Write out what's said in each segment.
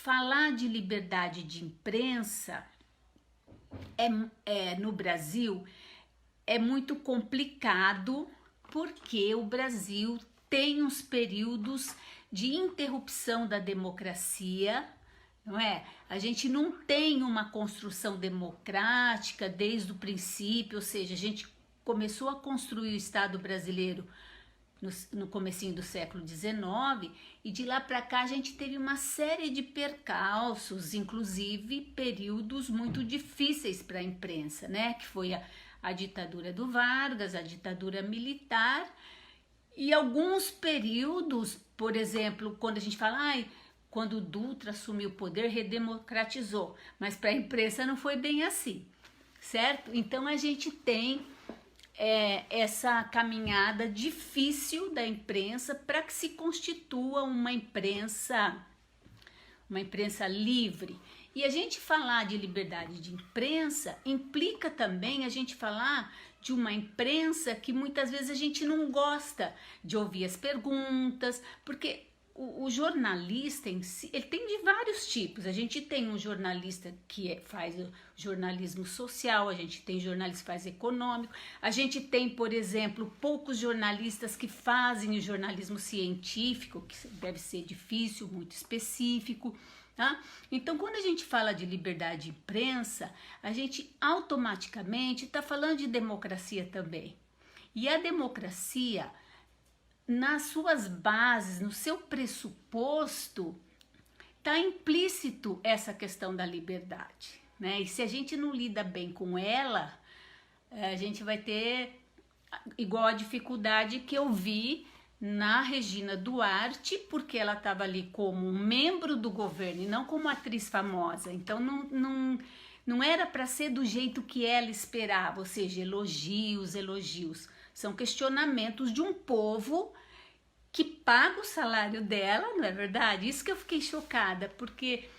falar de liberdade de imprensa no Brasil é muito complicado, porque o Brasil tem uns períodos de interrupção da democracia, não é? A gente não tem uma construção democrática desde o princípio, ou seja, a gente começou a construir o Estado brasileiro no comecinho do século XIX, e de lá para cá a gente teve uma série de percalços, inclusive períodos muito difíceis para a imprensa, né? Que foi a ditadura do Vargas, a ditadura militar, e alguns períodos, por exemplo, quando a gente fala, quando o Dutra assumiu o poder, redemocratizou, mas para a imprensa não foi bem assim, certo? Então a gente tem essa caminhada difícil da imprensa para que se constitua uma imprensa livre. E a gente falar de liberdade de imprensa implica também a gente falar de uma imprensa que muitas vezes a gente não gosta de ouvir as perguntas, porque o jornalista em si, ele tem de vários tipos. A gente tem um jornalista que faz o jornalismo social, a gente tem jornalista que faz econômico, a gente tem, por exemplo, poucos jornalistas que fazem o jornalismo científico, que deve ser difícil, muito específico, tá? Então, quando a gente fala de liberdade de imprensa, a gente automaticamente está falando de democracia também. E a democracia, nas suas bases, no seu pressuposto, está implícito essa questão da liberdade, né? E se a gente não lida bem com ela, a gente vai ter igual a dificuldade que eu vi na Regina Duarte, porque ela estava ali como um membro do governo e não como atriz famosa. Então não era para ser do jeito que ela esperava, ou seja, elogios. São questionamentos de um povo que paga o salário dela, não é verdade? Isso que eu fiquei chocada, porque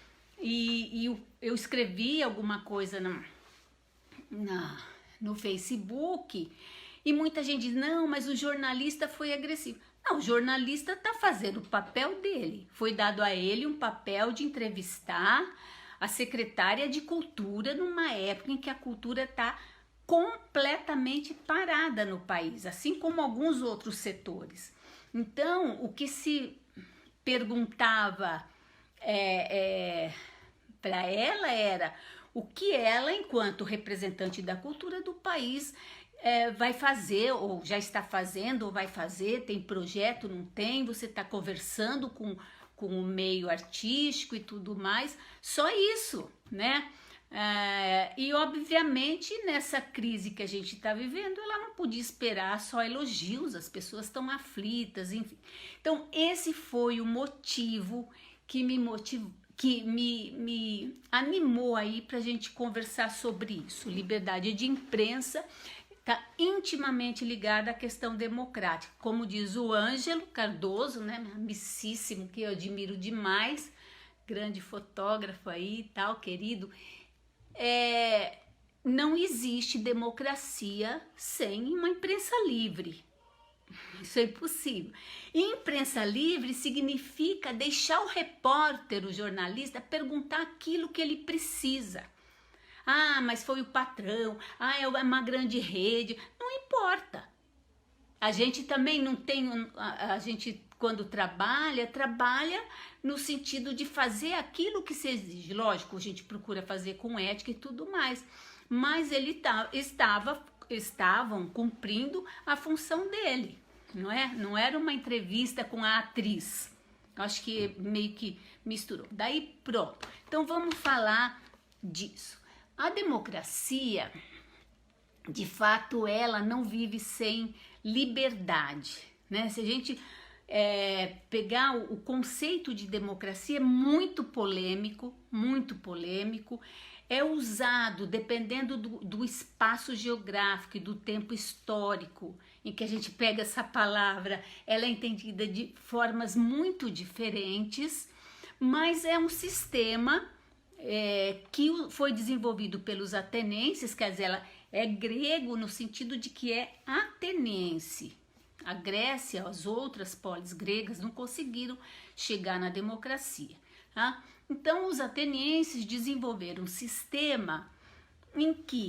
eu escrevi alguma coisa no Facebook e muita gente diz, não, mas o jornalista foi agressivo. Não, o jornalista está fazendo o papel dele. Foi dado a ele um papel de entrevistar a secretária de Cultura numa época em que a cultura está completamente parada no país, assim como alguns outros setores. Então, o que se perguntava para ela era o que ela, enquanto representante da cultura do país, vai fazer, ou já está fazendo, ou vai fazer, tem projeto, não tem, você está conversando com o meio artístico e tudo mais, só isso, né? E obviamente nessa crise que a gente está vivendo, ela não podia esperar só elogios, as pessoas estão aflitas, enfim. Então esse foi o motivo que me animou aí para a gente conversar sobre isso. Liberdade de imprensa está intimamente ligada à questão democrática, como diz o Ângelo Cardoso, né, amicíssimo, que eu admiro demais, grande fotógrafo aí e tal, querido. Não existe democracia sem uma imprensa livre. Isso é impossível. E imprensa livre significa deixar o repórter, o jornalista, perguntar aquilo que ele precisa. Mas foi o patrão, é uma grande rede. Não importa. A gente também não tem, a gente quando trabalha no sentido de fazer aquilo que se exige. Lógico, a gente procura fazer com ética e tudo mais, mas estavam cumprindo a função dele, não é? Não era uma entrevista com a atriz. Acho que meio que misturou. Daí pronto. Então vamos falar disso. A democracia, de fato, ela não vive sem liberdade, né? Se a gente pegar o conceito de democracia, é muito polêmico, é usado dependendo do espaço geográfico e do tempo histórico em que a gente pega essa palavra, ela é entendida de formas muito diferentes, mas é um sistema que foi desenvolvido pelos atenienses, quer dizer, ela é grego no sentido de que é ateniense. A Grécia, as outras polis gregas não conseguiram chegar na democracia, tá? Então, os atenienses desenvolveram um sistema em que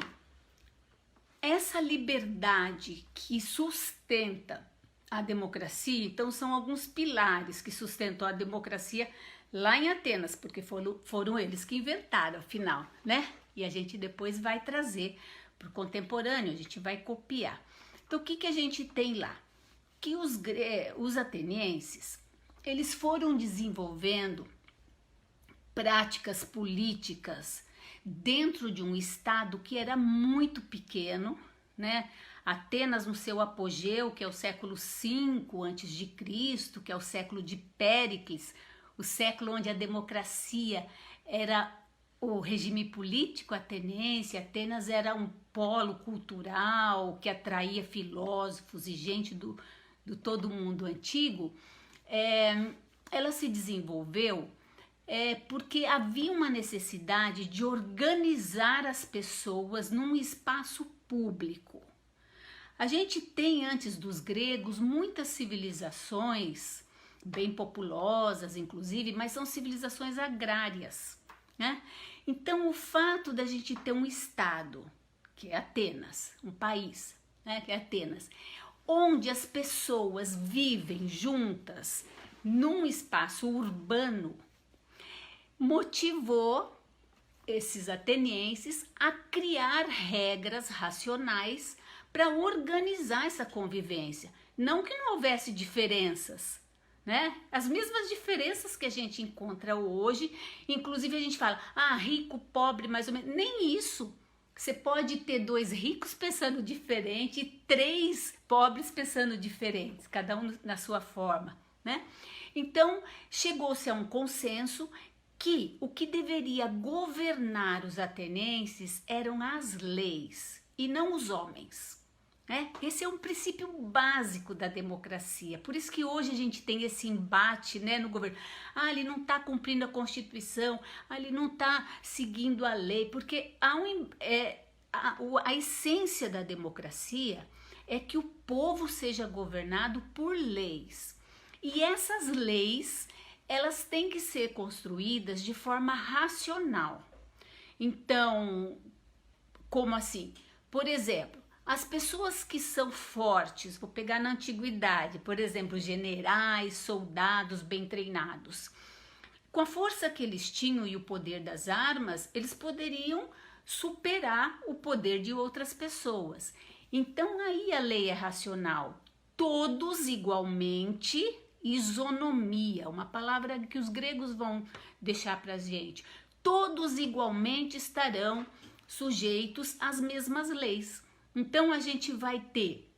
essa liberdade que sustenta a democracia, então são alguns pilares que sustentam a democracia lá em Atenas, porque foram eles que inventaram, afinal, né? E a gente depois vai trazer para o contemporâneo, a gente vai copiar. Então, o que a gente tem lá? Que os atenienses, eles foram desenvolvendo práticas políticas dentro de um estado que era muito pequeno, né? Atenas no seu apogeu, que é o século V a.C., que é o século de Péricles, o século onde a democracia era o regime político ateniense. Atenas era um polo cultural que atraía filósofos e gente do todo mundo antigo. Ela se desenvolveu porque havia uma necessidade de organizar as pessoas num espaço público. A gente tem, antes dos gregos, muitas civilizações, bem populosas inclusive, mas são civilizações agrárias, né? Então, o fato da gente ter um estado, que é Atenas, um país, né, que é Atenas, onde as pessoas vivem juntas num espaço urbano, motivou esses atenienses a criar regras racionais para organizar essa convivência. Não que não houvesse diferenças, né? As mesmas diferenças que a gente encontra hoje, inclusive a gente fala, rico, pobre, mais ou menos, nem isso. Você pode ter 2 ricos pensando diferente e 3 pobres pensando diferentes, cada um na sua forma, né? Então, chegou-se a um consenso que o que deveria governar os atenienses eram as leis e não os homens. Esse é um princípio básico da democracia. Por isso que hoje a gente tem esse embate, né, no governo. Ele não está cumprindo a Constituição, ele não está seguindo a lei, porque a essência da democracia é que o povo seja governado por leis. E essas leis, elas têm que ser construídas de forma racional. Então, como assim? Por exemplo, as pessoas que são fortes, vou pegar na antiguidade, por exemplo, generais, soldados bem treinados. Com a força que eles tinham e o poder das armas, eles poderiam superar o poder de outras pessoas. Então aí a lei é racional. Todos igualmente, isonomia, uma palavra que os gregos vão deixar para a gente. Todos igualmente estarão sujeitos às mesmas leis. Então, a gente vai ter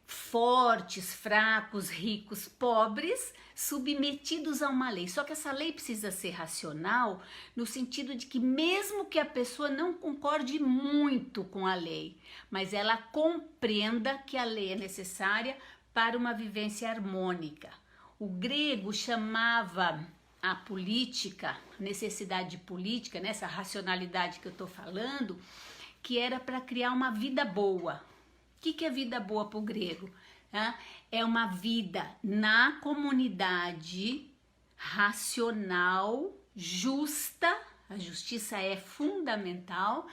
fortes, fracos, ricos, pobres, submetidos a uma lei. Só que essa lei precisa ser racional, no sentido de que mesmo que a pessoa não concorde muito com a lei, mas ela compreenda que a lei é necessária para uma vivência harmônica. O grego chamava a política, necessidade política, nessa racionalidade que eu estou falando, que era para criar uma vida boa. O que é vida boa para o grego? É uma vida na comunidade, racional, justa, a justiça é fundamental,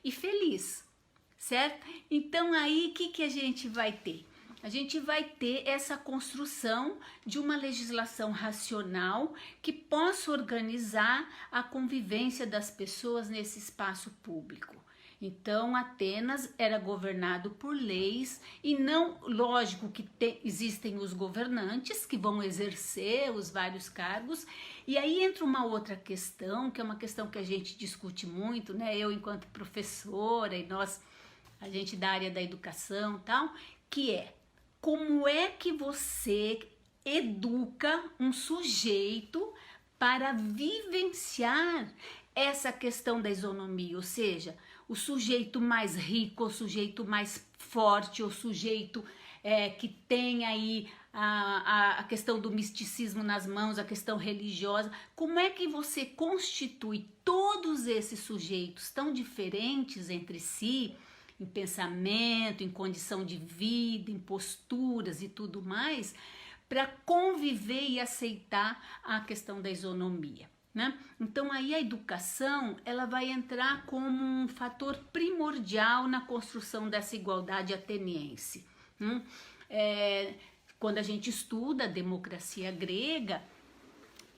e feliz, certo? Então aí o que a gente vai ter? A gente vai ter essa construção de uma legislação racional que possa organizar a convivência das pessoas nesse espaço público. Então, Atenas era governado por leis e não, lógico que existem os governantes que vão exercer os vários cargos, e aí entra uma outra questão, que é uma questão que a gente discute muito, né? Eu enquanto professora e a gente da área da educação e tal, que é como é que você educa um sujeito para vivenciar essa questão da isonomia, ou seja, o sujeito mais rico, o sujeito mais forte, o sujeito que tem aí a questão do misticismo nas mãos, a questão religiosa. Como é que você constitui todos esses sujeitos tão diferentes entre si, em pensamento, em condição de vida, em posturas e tudo mais, para conviver e aceitar a questão da isonomia, né? Então aí a educação ela vai entrar como um fator primordial na construção dessa igualdade ateniense. Quando a gente estuda a democracia grega,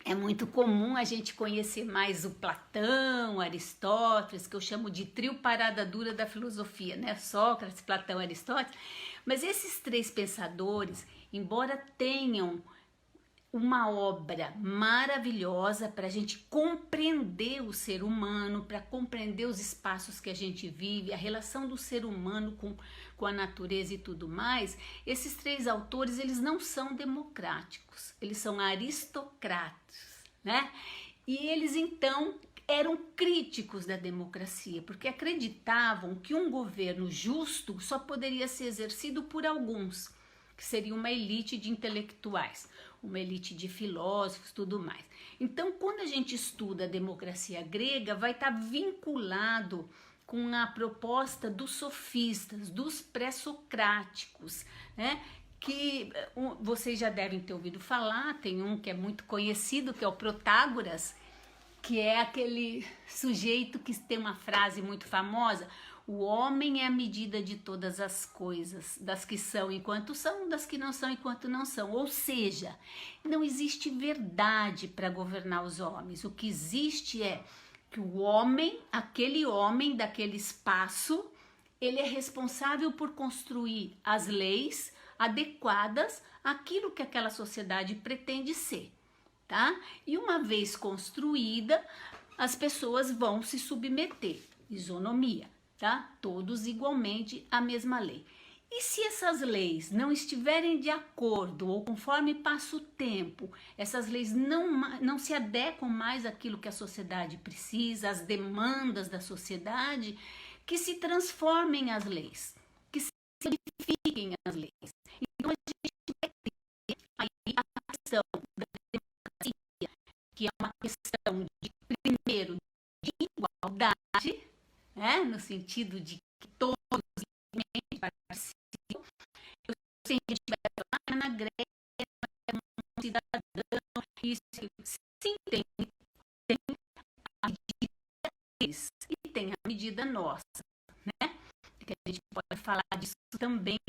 é muito comum a gente conhecer mais o Platão, Aristóteles, que eu chamo de trio parada dura da filosofia, né? Sócrates, Platão, Aristóteles. Mas esses três pensadores, embora tenham uma obra maravilhosa para a gente compreender o ser humano, para compreender os espaços que a gente vive, a relação do ser humano com a natureza e tudo mais, esses três autores, eles não são democráticos, eles são aristocratas, né? E eles, então, eram críticos da democracia, porque acreditavam que um governo justo só poderia ser exercido por alguns, que seria uma elite de intelectuais, uma elite de filósofos, tudo mais. Então, quando a gente estuda a democracia grega, vai estar vinculado com a proposta dos sofistas, dos pré-socráticos, né? Que vocês já devem ter ouvido falar, tem um que é muito conhecido, que é o Protágoras, que é aquele sujeito que tem uma frase muito famosa: o homem é a medida de todas as coisas, das que são enquanto são, das que não são enquanto não são. Ou seja, não existe verdade para governar os homens. O que existe é que o homem, aquele homem daquele espaço, ele é responsável por construir as leis adequadas àquilo que aquela sociedade pretende ser, tá? E uma vez construída, as pessoas vão se submeter. Isonomia. Tá? Todos igualmente a mesma lei. E se essas leis não estiverem de acordo ou conforme passa o tempo, essas leis não se adequam mais àquilo que a sociedade precisa, às demandas da sociedade, que se transformem as leis, que se modifiquem as leis. Então a gente vai ter aí a questão da democracia, que é uma questão de, primeiro, de igualdade, no sentido de que todos participam. Eu sei que a gente vai falar na Grécia, é um cidadão, isso, sim, tem a medida deles e tem a medida nossa, né? Que a gente pode falar disso também,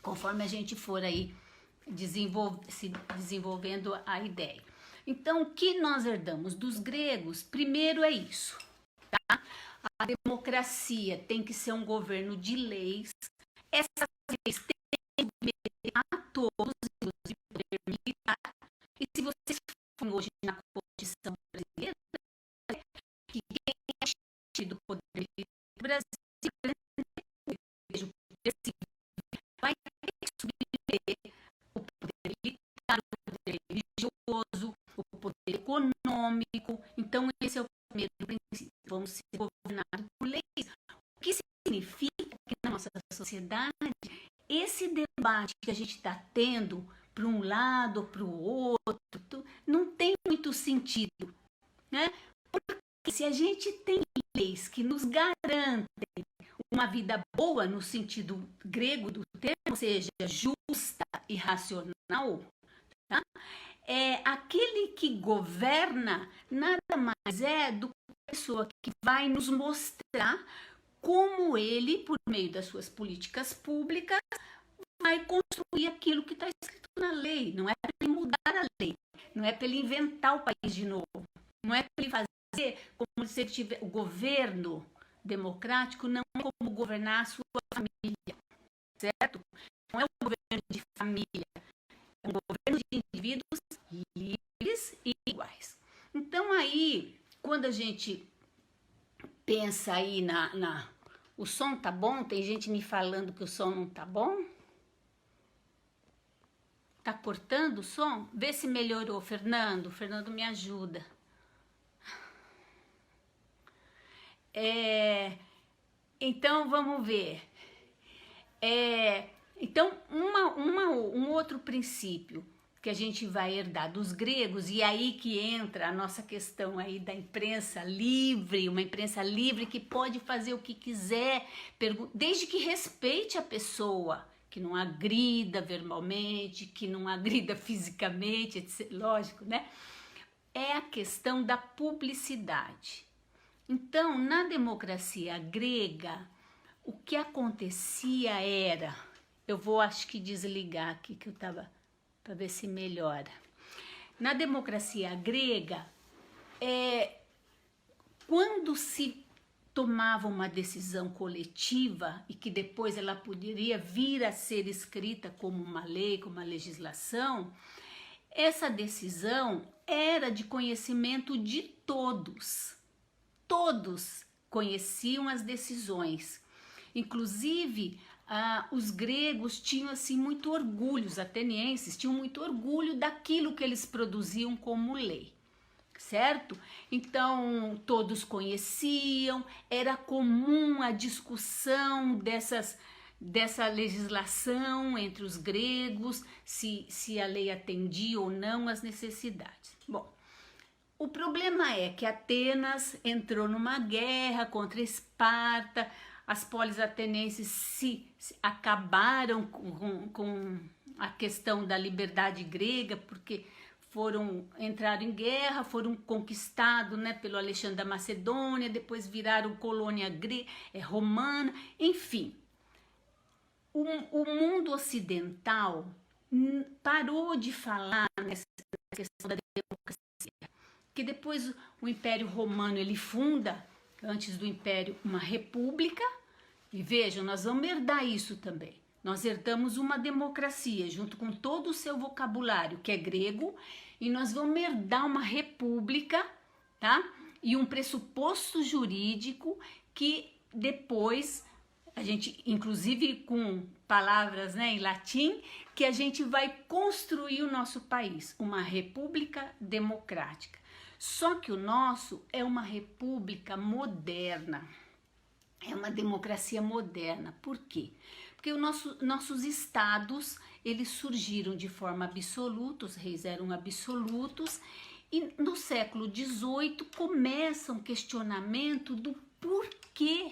conforme a gente for aí se desenvolvendo a ideia. Então, o que nós herdamos dos gregos, primeiro é isso, tá? A democracia tem que ser um governo de leis. Essas leis têm que obedecer a todos, inclusive o poder militar. E se vocês forem hoje na Constituição brasileira, que quem é do poder militar do Brasil, veja o poder civil, vai ter que submeter o poder militar, o poder religioso, o poder econômico. Então, esse é o primeiro princípio. Vamos ser governados por leis. O que significa que na nossa sociedade, esse debate que a gente está tendo para um lado ou para o outro, não tem muito sentido, né? Porque se a gente tem leis que nos garantem uma vida boa no sentido grego do termo, ou seja, justa e racional, tá? Aquele que governa nada mais é do que a pessoa que vai nos mostrar como ele, por meio das suas políticas públicas, vai construir aquilo que está escrito na lei. Não é para ele mudar a lei, não é para ele inventar o país de novo, não é para ele fazer como se ele tiver. O governo democrático não é como governar a sua família, certo? Não é um governo de família, é um governo de indivíduos livres e iguais. Então aí, quando a gente pensa aí o som tá bom? Tem gente me falando que o som não tá bom? Tá cortando o som? Vê se melhorou, Fernando. Fernando, me ajuda. Então, vamos ver. Então, um outro princípio que a gente vai herdar dos gregos, e aí que entra a nossa questão aí da imprensa livre, uma imprensa livre que pode fazer o que quiser, desde que respeite a pessoa que não agrida verbalmente, que não agrida fisicamente, etc. Lógico, né? É a questão da publicidade. Então, na democracia grega, o que acontecia era, eu vou acho que desligar aqui que eu tava para ver se melhora. Na democracia grega, quando se tomava uma decisão coletiva e que depois ela poderia vir a ser escrita como uma lei, como uma legislação, essa decisão era de conhecimento de todos. Todos conheciam as decisões. Inclusive, os gregos tinham assim muito orgulho, os atenienses tinham muito orgulho daquilo que eles produziam como lei. Certo? Então, todos conheciam, era comum a discussão dessa legislação entre os gregos, se a lei atendia ou não às necessidades. Bom, o problema é que Atenas entrou numa guerra contra Esparta, as polis atenienses se acabaram com a questão da liberdade grega, porque entraram em guerra, foram conquistados, né, pelo Alexandre da Macedônia, depois viraram colônia romana, enfim. O mundo ocidental parou de falar nessa questão da democracia, que depois o Império Romano ele funda, antes do Império, uma república, e vejam, nós vamos herdar isso também. Nós herdamos uma democracia junto com todo o seu vocabulário, que é grego, e nós vamos herdar uma república, tá? E um pressuposto jurídico que depois, a gente, inclusive com palavras, né, em latim, que a gente vai construir o nosso país, uma república democrática. Só que o nosso é uma república moderna, é uma democracia moderna. Por quê? Porque nossos estados, eles surgiram de forma absoluta, os reis eram absolutos, e no século XVIII começa um questionamento do porquê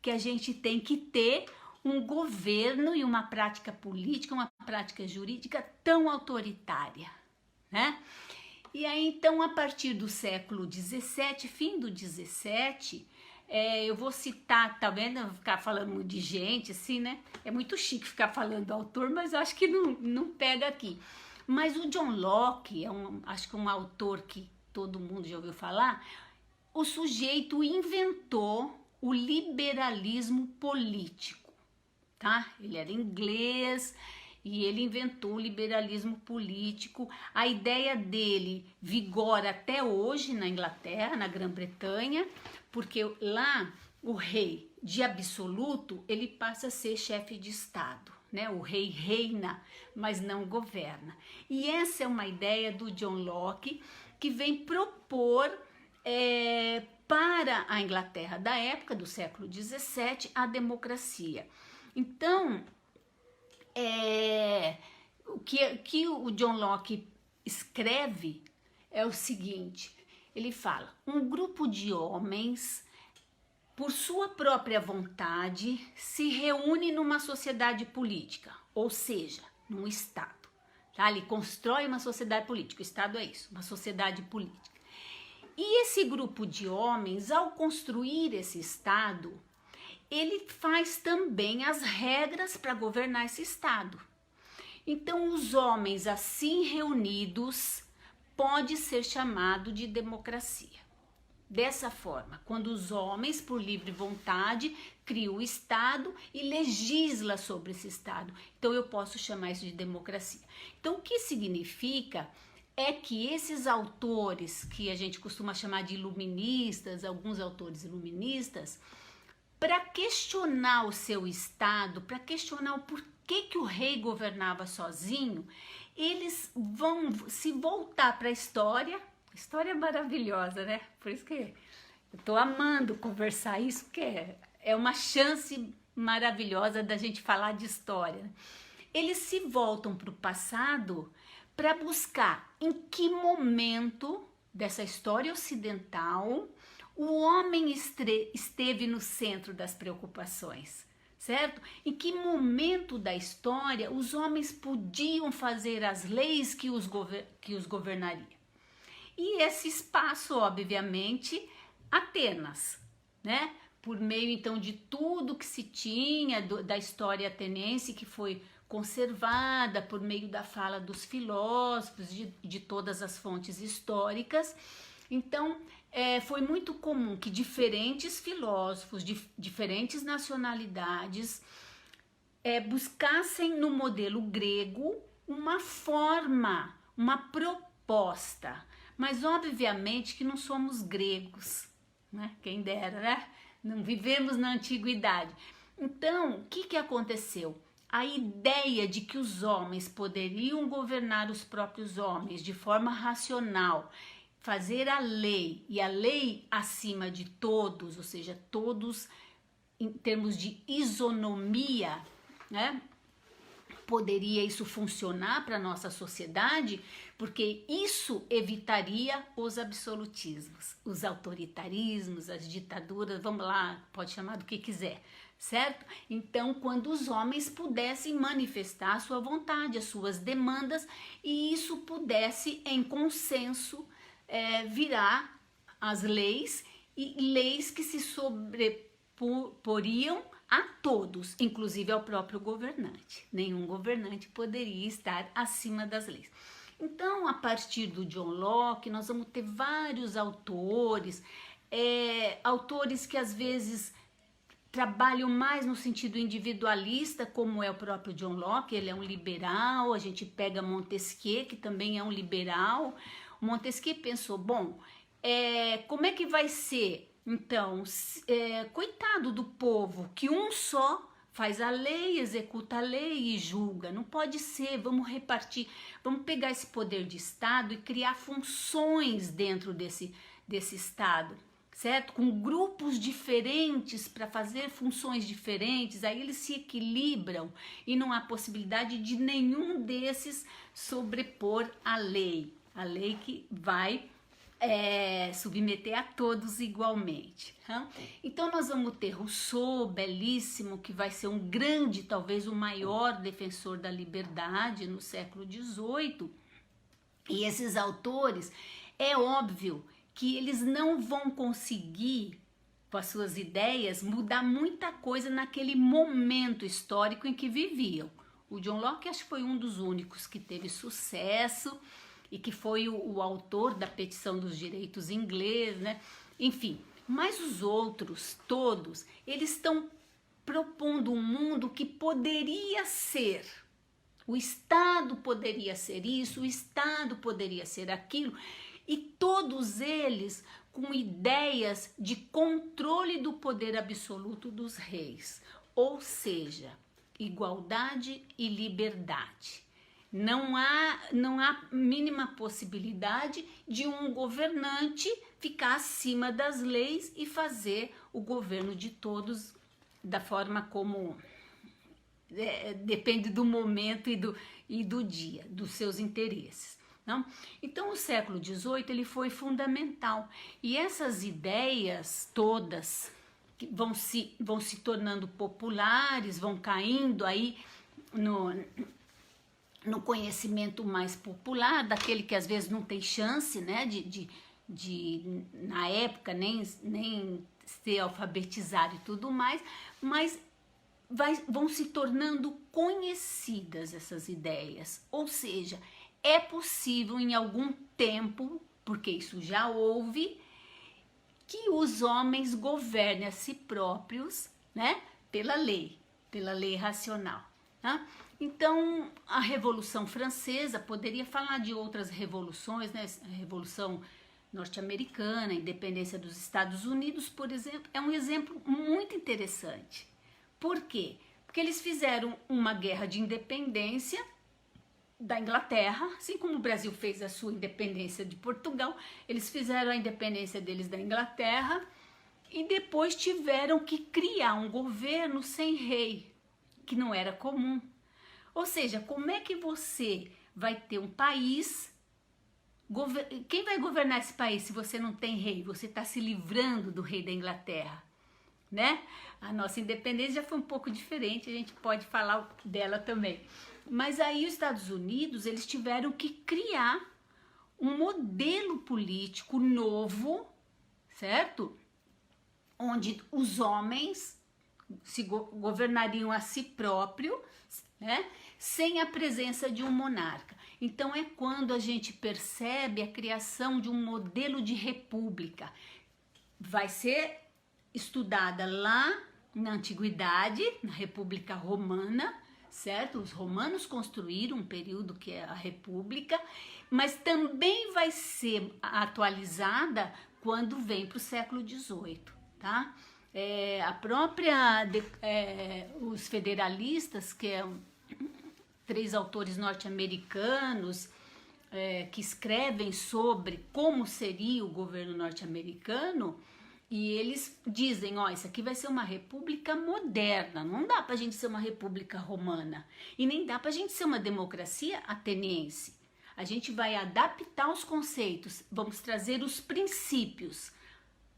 que a gente tem que ter um governo e uma prática política, uma prática jurídica tão autoritária, né? E aí, então, a partir do século XVII, fim do XVII, eu vou citar, tá vendo? Eu vou ficar falando muito de gente, assim, né? É muito chique ficar falando do autor, mas eu acho que não pega aqui. Mas o John Locke, acho que um autor que todo mundo já ouviu falar, o sujeito inventou o liberalismo político, tá? Ele era inglês e ele inventou o liberalismo político. A ideia dele vigora até hoje na Inglaterra, na Grã-Bretanha, porque lá o rei de absoluto, ele passa a ser chefe de estado, né? O rei reina, mas não governa. E essa é uma ideia do John Locke, que vem propor para a Inglaterra da época, do século XVII, a democracia. Então, o que o John Locke escreve é o seguinte, ele fala, um grupo de homens, por sua própria vontade, se reúne numa sociedade política, ou seja, num Estado. Tá? Ele constrói uma sociedade política, o Estado é isso, uma sociedade política. E esse grupo de homens, ao construir esse Estado, ele faz também as regras para governar esse Estado. Então, os homens assim reunidos pode ser chamado de democracia. Dessa forma, quando os homens, por livre vontade, criam o Estado e legislam sobre esse Estado. Então, eu posso chamar isso de democracia. Então, o que significa é que esses autores, que a gente costuma chamar de iluministas, alguns autores iluministas, para questionar o seu Estado, para questionar o porquê que o rei governava sozinho, eles vão se voltar para a história. A história é maravilhosa, né? Por isso que eu tô amando conversar isso, porque é uma chance maravilhosa da gente falar de história. Eles se voltam para o passado para buscar em que momento dessa história ocidental o homem esteve no centro das preocupações, certo? Em que momento da história os homens podiam fazer as leis que os governariam? E esse espaço, obviamente, Atenas, né? Por meio então de tudo que se tinha da história ateniense, que foi conservada por meio da fala dos filósofos, de todas as fontes históricas. Então, foi muito comum que diferentes filósofos de diferentes nacionalidades buscassem no modelo grego uma forma, uma proposta. Mas obviamente que não somos gregos, né? Quem dera, né? Não vivemos na antiguidade. Então, o que aconteceu? A ideia de que os homens poderiam governar os próprios homens de forma racional, fazer a lei, e a lei acima de todos, ou seja, todos em termos de isonomia, né? Poderia isso funcionar para a nossa sociedade, porque isso evitaria os absolutismos, os autoritarismos, as ditaduras, vamos lá, pode chamar do que quiser, certo? Então, quando os homens pudessem manifestar a sua vontade, as suas demandas, e isso pudesse, em consenso, virar as leis, e leis que se sobreporiam a todos, inclusive ao próprio governante. Nenhum governante poderia estar acima das leis. Então, a partir do John Locke, nós vamos ter vários autores, autores que às vezes trabalham mais no sentido individualista, como é o próprio John Locke, ele é um liberal. A gente pega Montesquieu, que também é um liberal. O Montesquieu pensou, bom, como é que vai ser? Então, coitado do povo, que um só faz a lei, executa a lei e julga. Não pode ser, vamos repartir, vamos pegar esse poder de Estado e criar funções dentro desse Estado, certo? Com grupos diferentes para fazer funções diferentes, aí eles se equilibram e não há possibilidade de nenhum desses sobrepor a lei que vai submeter a todos igualmente. Tá? Então nós vamos ter Rousseau, belíssimo, que vai ser um grande, talvez o maior defensor da liberdade no século XVIII. E esses autores, é óbvio que eles não vão conseguir, com as suas ideias, mudar muita coisa naquele momento histórico em que viviam. O John Locke acho que foi um dos únicos que teve sucesso, e que foi o autor da petição dos direitos inglês, né? Enfim, mas os outros todos, eles estão propondo um mundo que poderia ser. O Estado poderia ser isso, o Estado poderia ser aquilo, e todos eles com ideias de controle do poder absoluto dos reis, ou seja, igualdade e liberdade. Não há mínima possibilidade de um governante ficar acima das leis e fazer o governo de todos da forma como depende do momento e do dia, dos seus interesses. Não? Então o século XVIII ele foi fundamental, e essas ideias todas que vão se tornando populares, vão caindo aí no conhecimento mais popular, daquele que às vezes não tem chance, né, de na época nem ser alfabetizado e tudo mais, mas vão se tornando conhecidas essas ideias, ou seja, é possível em algum tempo, porque isso já houve, que os homens governem a si próprios, né, pela lei racional, tá? Então, a Revolução Francesa, poderia falar de outras revoluções, né? A Revolução Norte-Americana, a independência dos Estados Unidos, por exemplo, é um exemplo muito interessante. Por quê? Porque eles fizeram uma guerra de independência da Inglaterra, assim como o Brasil fez a sua independência de Portugal, eles fizeram a independência deles da Inglaterra e depois tiveram que criar um governo sem rei, que não era comum. Ou seja, como é que você vai ter um país, quem vai governar esse país se você não tem rei? Você está se livrando do rei da Inglaterra. né? A nossa independência já foi um pouco diferente, a gente pode falar dela também. Mas aí os Estados Unidos, eles tiveram que criar um modelo político novo, certo? Onde os homens se governariam a si próprios, né? Sem a presença de um monarca. Então é quando a gente percebe a criação de um modelo de república. Vai ser estudada lá na Antiguidade, na República Romana, certo? Os romanos construíram um período que é a República, mas também vai ser atualizada quando vem para o século XVIII, tá? A própria, os federalistas, que é 3 autores norte-americanos, que escrevem sobre como seria o governo norte-americano, e eles dizem, ó, isso aqui vai ser uma república moderna, não dá pra gente ser uma república romana, e nem dá pra gente ser uma democracia ateniense. A gente vai adaptar os conceitos, vamos trazer os princípios,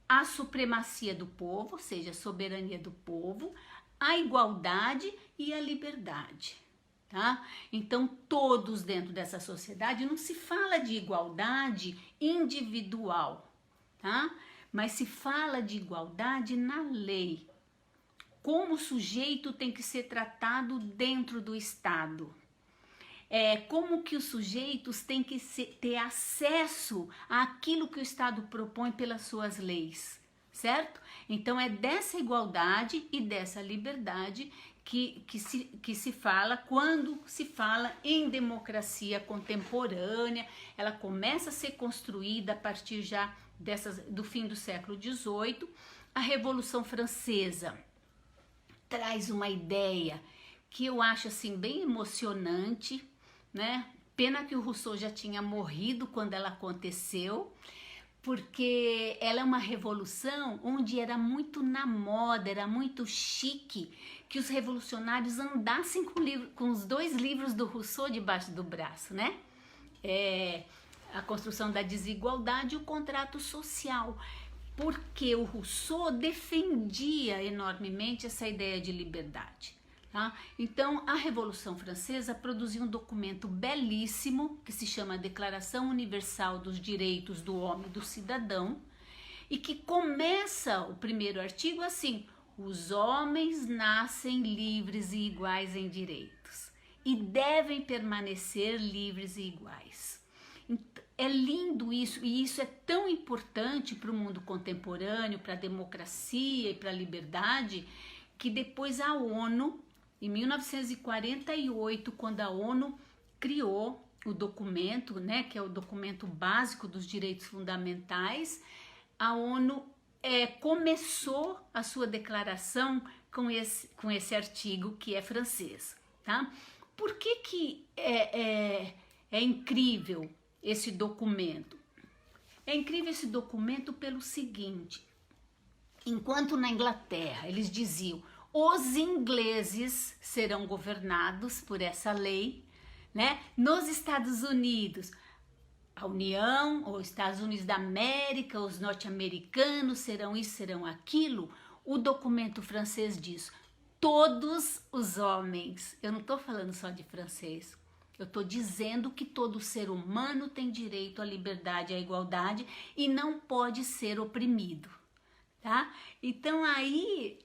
a supremacia do povo, ou seja, a soberania do povo, a igualdade e a liberdade, tá? Então, todos dentro dessa sociedade, não se fala de igualdade individual, tá? Mas se fala de igualdade na lei. Como o sujeito tem que ser tratado dentro do Estado. Como que os sujeitos têm que ter acesso àquilo que o Estado propõe pelas suas leis, certo? Então é dessa igualdade e dessa liberdade que se fala quando se fala em democracia contemporânea. Ela começa a ser construída a partir já do fim do século XVIII. A Revolução Francesa traz uma ideia que eu acho assim bem emocionante, né? Pena que o Rousseau já tinha morrido quando ela aconteceu, porque ela é uma revolução onde era muito na moda, era muito chique que os revolucionários andassem com os 2 livros do Rousseau debaixo do braço, né? A construção da desigualdade e o contrato social, porque o Rousseau defendia enormemente essa ideia de liberdade. Tá? Então, a Revolução Francesa produziu um documento belíssimo que se chama Declaração Universal dos Direitos do Homem e do Cidadão, e que começa o primeiro artigo assim: os homens nascem livres e iguais em direitos e devem permanecer livres e iguais. É lindo isso, e isso é tão importante para o mundo contemporâneo, para a democracia e para a liberdade, que depois a ONU, em 1948, quando a ONU criou o documento, né, que é o documento básico dos direitos fundamentais, a ONU começou a sua declaração com esse artigo que é francês, tá? Por que é incrível esse documento? É incrível esse documento pelo seguinte: enquanto na Inglaterra eles diziam os ingleses serão governados por essa lei, né? Nos Estados Unidos, a União, ou Estados Unidos da América, os norte-americanos serão isso, serão aquilo. O documento francês diz: todos os homens. Eu não estou falando só de francês. Eu estou dizendo que todo ser humano tem direito à liberdade e à igualdade e não pode ser oprimido, tá? Então aí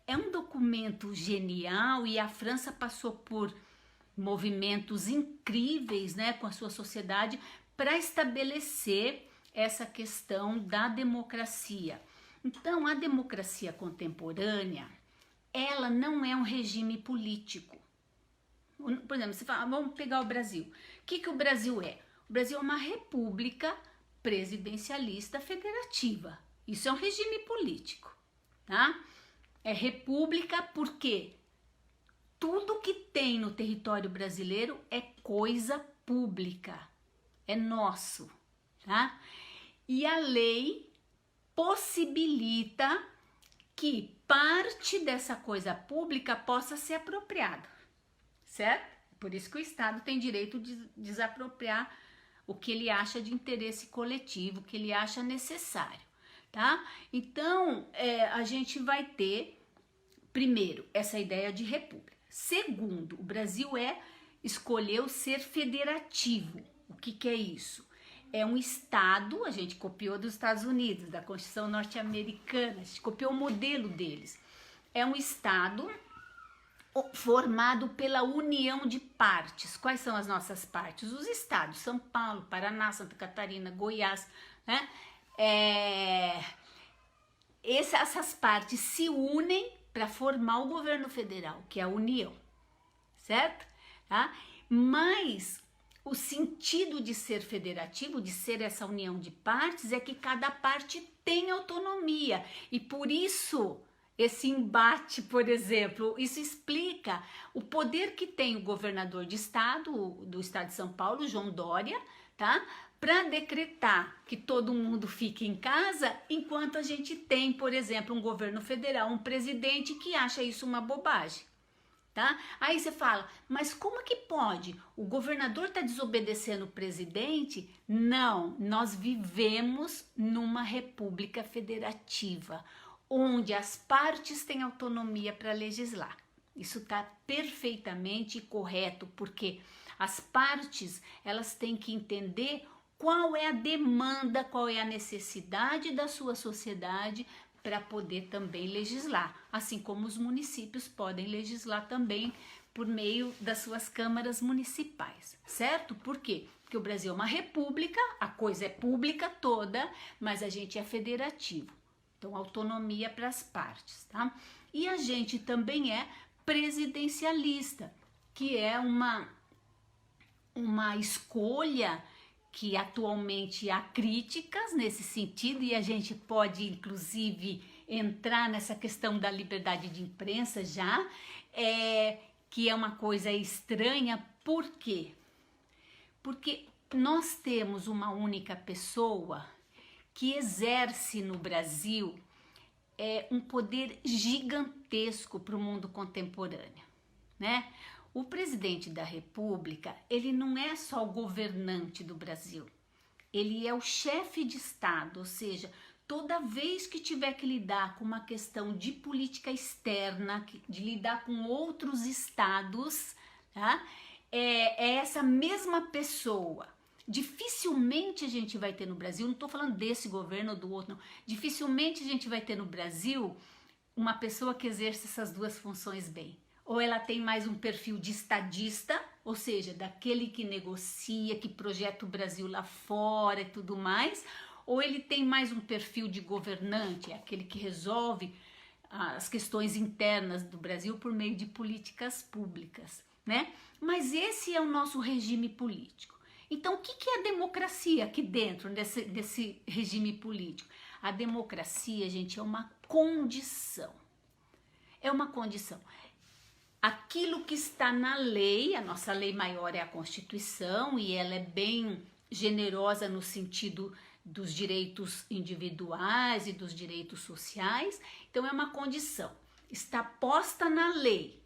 é um documento genial, e a França passou por movimentos incríveis, né, com a sua sociedade para estabelecer essa questão da democracia. Então, a democracia contemporânea, ela não é um regime político. Por exemplo, você fala, vamos pegar o Brasil. O que o Brasil é? O Brasil é uma república presidencialista federativa. Isso é um regime político, tá? É república porque tudo que tem no território brasileiro é coisa pública, é nosso, tá? E a lei possibilita que parte dessa coisa pública possa ser apropriada, certo? Por isso que o Estado tem direito de desapropriar o que ele acha de interesse coletivo, o que ele acha necessário. tá? Então, a gente vai ter, primeiro, essa ideia de república. Segundo, o Brasil escolheu ser federativo. O que é isso? É um estado, a gente copiou dos Estados Unidos, da Constituição norte-americana, a gente copiou o modelo deles. É um estado formado pela união de partes. Quais são as nossas partes? Os estados, São Paulo, Paraná, Santa Catarina, Goiás, né? Essas partes se unem para formar o governo federal, que é a União, certo? Tá? Mas o sentido de ser federativo, de ser essa união de partes, é que cada parte tem autonomia, e por isso esse embate, por exemplo, isso explica o poder que tem o governador de estado, do estado de São Paulo, João Dória, tá? Para decretar que todo mundo fique em casa, enquanto a gente tem, por exemplo, um governo federal, um presidente que acha isso uma bobagem, tá? Aí você fala, mas como que pode? O governador está desobedecendo o presidente? Não, nós vivemos numa república federativa, onde as partes têm autonomia para legislar. Isso está perfeitamente correto, porque as partes, elas têm que entender qual é a demanda, qual é a necessidade da sua sociedade para poder também legislar, assim como os municípios podem legislar também por meio das suas câmaras municipais, certo? Por quê? Porque o Brasil é uma república, a coisa é pública toda, mas a gente é federativo. Então, autonomia para as partes, tá? E a gente também é presidencialista, que é uma escolha que atualmente há críticas nesse sentido, e a gente pode, inclusive, entrar nessa questão da liberdade de imprensa já, que é uma coisa estranha. Por quê? Porque nós temos uma única pessoa que exerce no Brasil um poder gigantesco para o mundo contemporâneo, né? O presidente da República, ele não é só o governante do Brasil, ele é o chefe de Estado, ou seja, toda vez que tiver que lidar com uma questão de política externa, de lidar com outros estados, tá? É essa mesma pessoa. Dificilmente a gente vai ter no Brasil, não estou falando desse governo ou do outro, não. Dificilmente a gente vai ter no Brasil uma pessoa que exerce essas duas funções bem. Ou ela tem mais um perfil de estadista, ou seja, daquele que negocia, que projeta o Brasil lá fora e tudo mais, ou ele tem mais um perfil de governante, aquele que resolve as questões internas do Brasil por meio de políticas públicas, né? Mas esse é o nosso regime político. Então, o que é a democracia aqui dentro desse regime político? A democracia, gente, é uma condição. É uma condição. Aquilo que está na lei, a nossa lei maior é a Constituição, e ela é bem generosa no sentido dos direitos individuais e dos direitos sociais. Então, é uma condição. Está posta na lei.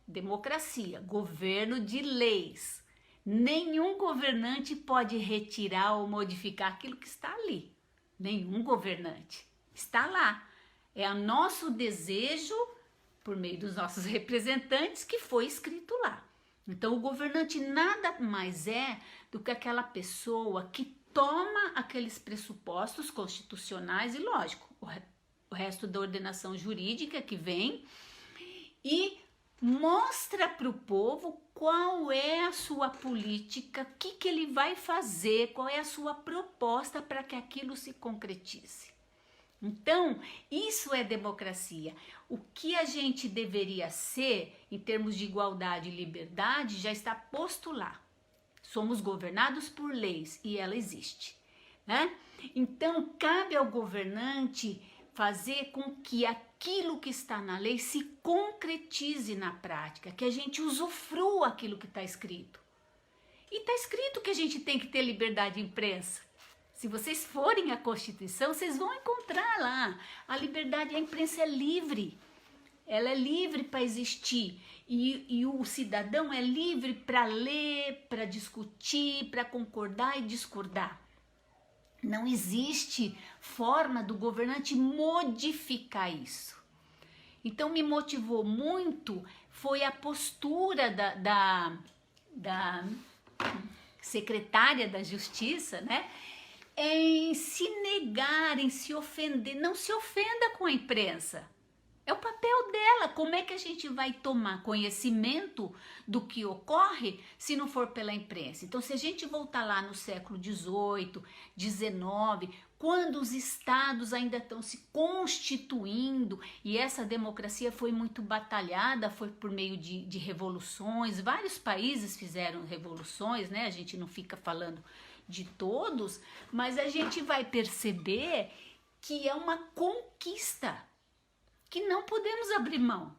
Democracia, governo de leis. Nenhum governante pode retirar ou modificar aquilo que está ali. Nenhum governante. Está lá. É o nosso desejo, por meio dos nossos representantes, que foi escrito lá. Então, o governante nada mais é do que aquela pessoa que toma aqueles pressupostos constitucionais e, lógico, o resto da ordenação jurídica que vem e mostra para o povo qual é a sua política, o que ele vai fazer, qual é a sua proposta para que aquilo se concretize. Então, isso é democracia. O que a gente deveria ser em termos de igualdade e liberdade já está posto lá. Somos governados por leis e ela existe, né? Então, cabe ao governante fazer com que aquilo que está na lei se concretize na prática, que a gente usufrua aquilo que está escrito. E está escrito que a gente tem que ter liberdade de imprensa. Se vocês forem à Constituição, vocês vão encontrar lá. A liberdade, a imprensa é livre. Ela é livre para existir. E o cidadão é livre para ler, para discutir, para concordar e discordar. Não existe forma do governante modificar isso. Então me motivou muito foi a postura da secretária da Justiça, né? Em se negar, em se ofender. Não se ofenda com a imprensa. É o papel dela. Como é que a gente vai tomar conhecimento do que ocorre se não for pela imprensa? Então, se a gente voltar lá no século XVIII, XIX, quando os estados ainda estão se constituindo, e essa democracia foi muito batalhada, foi por meio de revoluções, vários países fizeram revoluções, né? A gente não fica falando de todos, mas a gente vai perceber que é uma conquista, que não podemos abrir mão.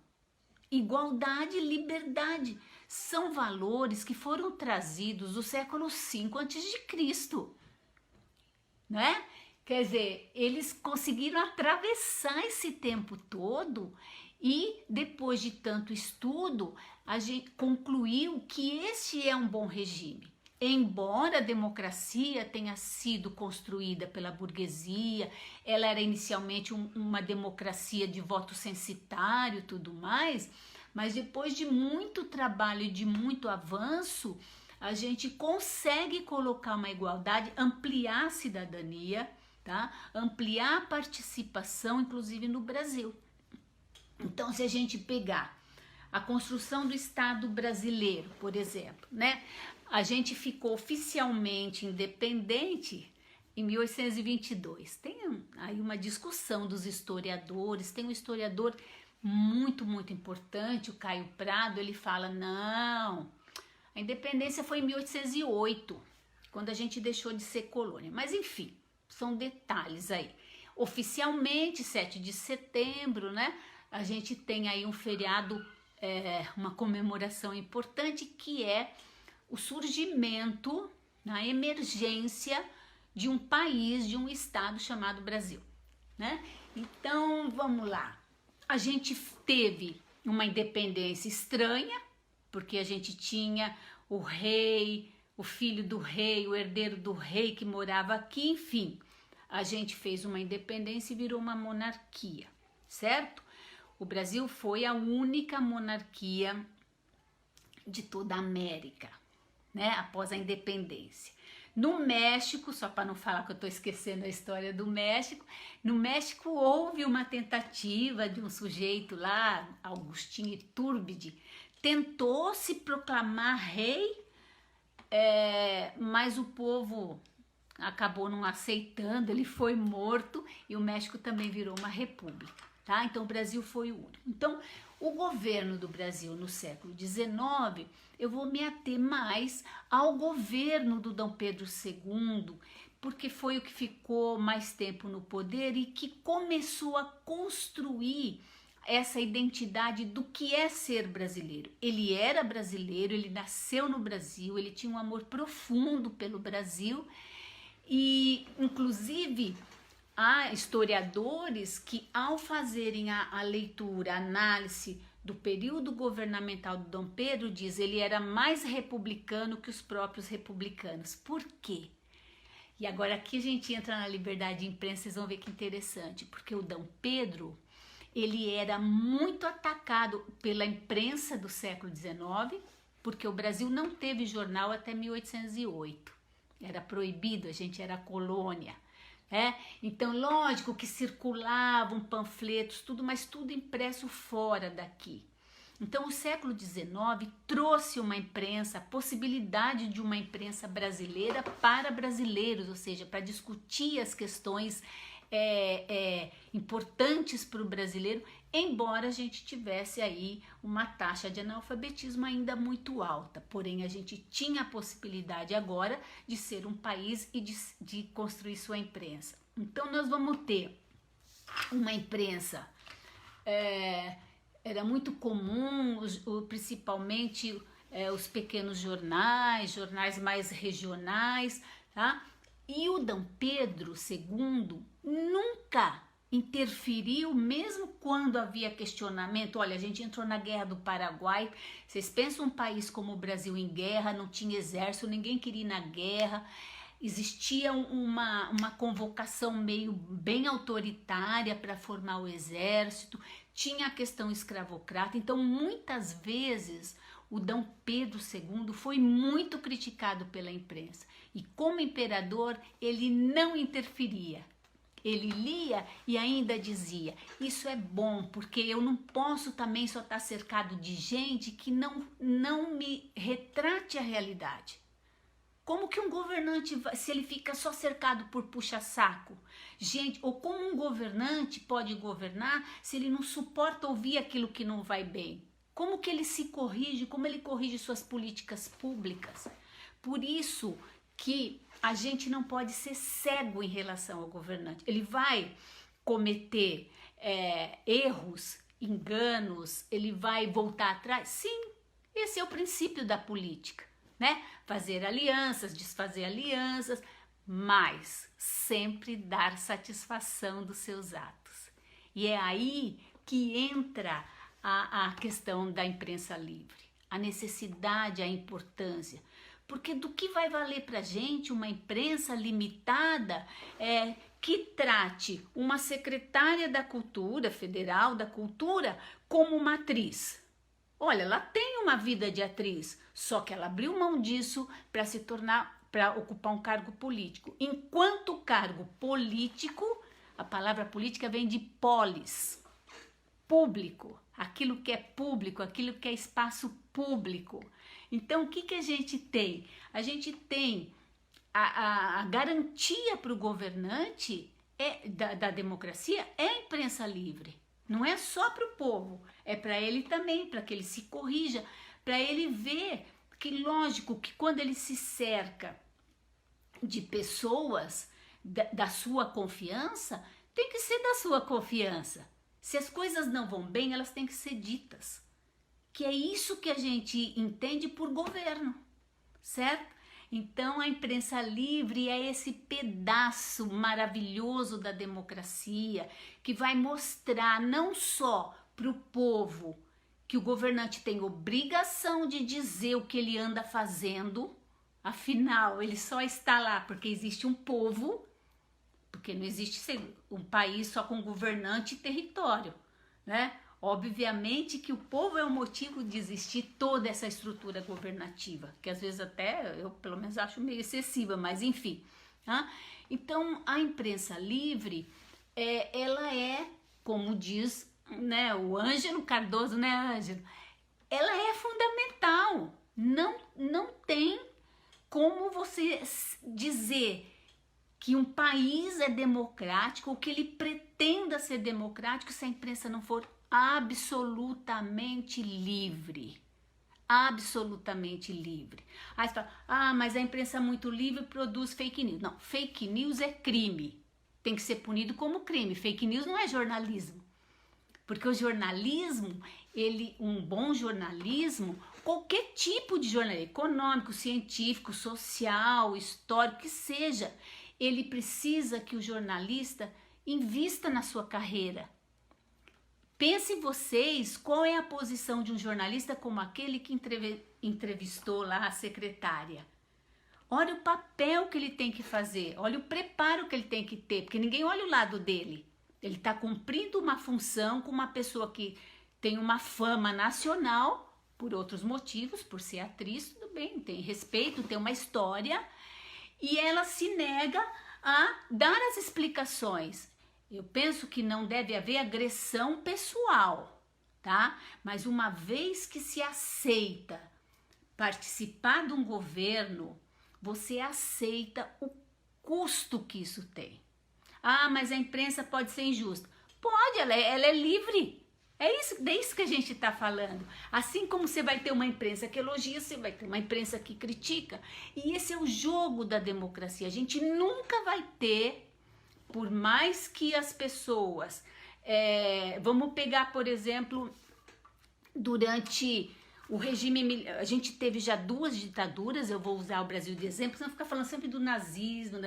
Igualdade e liberdade são valores que foram trazidos do século V a.C., não é? Quer dizer, eles conseguiram atravessar esse tempo todo e depois de tanto estudo, a gente concluiu que este é um bom regime. Embora a democracia tenha sido construída pela burguesia, ela era inicialmente uma democracia de voto censitário e tudo mais, mas depois de muito trabalho e de muito avanço, a gente consegue colocar uma igualdade, ampliar a cidadania, tá? Ampliar a participação, inclusive no Brasil. Então, se a gente pegar a construção do Estado brasileiro, por exemplo, né? A gente ficou oficialmente independente em 1822. Tem aí uma discussão dos historiadores, tem um historiador muito importante, o Caio Prado, ele fala, não, a independência foi em 1808, quando a gente deixou de ser colônia. Mas enfim, são detalhes aí. Oficialmente, 7 de setembro, né? A gente tem aí um feriado, uma comemoração importante, que é o surgimento, na emergência de um país, de um estado chamado Brasil, né? Então, vamos lá. A gente teve uma independência estranha, porque a gente tinha o rei, o filho do rei, o herdeiro do rei que morava aqui, enfim. A gente fez uma independência e virou uma monarquia, certo? O Brasil foi a única monarquia de toda a América, né, após a independência. No México, só para não falar que eu estou esquecendo a história do México, no México houve uma tentativa de um sujeito lá, Agustín Iturbide, tentou se proclamar rei, mas o povo acabou não aceitando, ele foi morto e o México também virou uma república, tá? Então o Brasil foi o único. Então, o governo do Brasil no século XIX, eu vou me ater mais ao governo do Dom Pedro II, porque foi o que ficou mais tempo no poder e que começou a construir essa identidade do que é ser brasileiro. Ele era brasileiro, ele nasceu no Brasil, ele tinha um amor profundo pelo Brasil e, inclusive, há historiadores que, ao fazerem a leitura, a análise do período governamental do Dom Pedro, diz ele era mais republicano que os próprios republicanos. Por quê? E agora aqui a gente entra na liberdade de imprensa, vocês vão ver que interessante, porque o Dom Pedro, ele era muito atacado pela imprensa do século XIX, porque o Brasil não teve jornal até 1808. Era proibido, a gente era colônia. Então, lógico que circulavam panfletos, tudo, mas tudo impresso fora daqui. Então, o século XIX trouxe uma imprensa, a possibilidade de uma imprensa brasileira para brasileiros, ou seja, para discutir as questões importantes para o brasileiro, embora a gente tivesse aí uma taxa de analfabetismo ainda muito alta, porém a gente tinha a possibilidade agora de ser um país e de construir sua imprensa. Então nós vamos ter uma imprensa, era muito comum, principalmente os pequenos jornais mais regionais, tá? E o Dom Pedro II nunca interferiu, mesmo quando havia questionamento. Olha, a gente entrou na Guerra do Paraguai, vocês pensam um país como o Brasil em guerra, não tinha exército, ninguém queria ir na guerra, existia uma convocação meio bem autoritária para formar o exército, tinha a questão escravocrata, então muitas vezes o D. Pedro II foi muito criticado pela imprensa e como imperador ele não interferia. Ele lia e ainda dizia, isso é bom, porque eu não posso também só estar cercado de gente que não me retrate a realidade. Como que um governante, se ele fica só cercado por puxa-saco? Gente, ou como um governante pode governar se ele não suporta ouvir aquilo que não vai bem? Como que ele se corrige, como ele corrige suas políticas públicas? Por isso que a gente não pode ser cego em relação ao governante. Ele vai cometer erros, enganos, ele vai voltar atrás? Sim, esse é o princípio da política, né? Fazer alianças, desfazer alianças, mas sempre dar satisfação dos seus atos. E é aí que entra a questão da imprensa livre, a necessidade, a importância. Porque do que vai valer para a gente uma imprensa limitada que trate uma secretária da Cultura, Federal da Cultura, como uma atriz? Olha, ela tem uma vida de atriz, só que ela abriu mão disso para ocupar um cargo político. Enquanto o cargo político, a palavra política vem de polis, público, aquilo que é público, aquilo que é espaço público. Então, o que a gente tem? A gente tem a garantia para o governante da democracia é a imprensa livre. Não é só para o povo, é para ele também, para que ele se corrija, para ele ver que, lógico, que quando ele se cerca de pessoas da sua confiança, tem que ser da sua confiança. Se as coisas não vão bem, elas têm que ser ditas. Que é isso que a gente entende por governo, certo? Então, a imprensa livre é esse pedaço maravilhoso da democracia que vai mostrar não só para o povo que o governante tem obrigação de dizer o que ele anda fazendo, afinal, ele só está lá porque existe um povo, porque não existe um país só com governante e território, né? Obviamente que o povo é o motivo de existir toda essa estrutura governativa, que às vezes até eu pelo menos acho meio excessiva, mas enfim. Tá? Então a imprensa livre, ela é, como diz, né, o Ângelo Cardoso, né, Ângelo? Ela é fundamental. Não tem como você dizer que um país é democrático ou que ele pretenda ser democrático se a imprensa não for absolutamente livre. Absolutamente livre. Aí você fala, mas a imprensa muito livre produz fake news. Não, fake news é crime. Tem que ser punido como crime. Fake news não é jornalismo. Porque o jornalismo, um bom jornalismo, qualquer tipo de jornalismo, econômico, científico, social, histórico, que seja, ele precisa que o jornalista invista na sua carreira. Pensem vocês qual é a posição de um jornalista como aquele que entrevistou lá a secretária. Olha o papel que ele tem que fazer, olha o preparo que ele tem que ter, porque ninguém olha o lado dele. Ele está cumprindo uma função com uma pessoa que tem uma fama nacional, por outros motivos, por ser atriz, tudo bem, tem respeito, tem uma história, e ela se nega a dar as explicações. Eu penso que não deve haver agressão pessoal, tá? Mas uma vez que se aceita participar de um governo, você aceita o custo que isso tem. Mas a imprensa pode ser injusta. Pode, ela é livre. É isso que a gente está falando. Assim como você vai ter uma imprensa que elogia, você vai ter uma imprensa que critica. E esse é o jogo da democracia. A gente nunca vai ter, por mais que as pessoas... vamos pegar, por exemplo, durante o regime... A gente teve já 2 ditaduras, eu vou usar o Brasil de exemplo, senão ficar falando sempre do nazismo.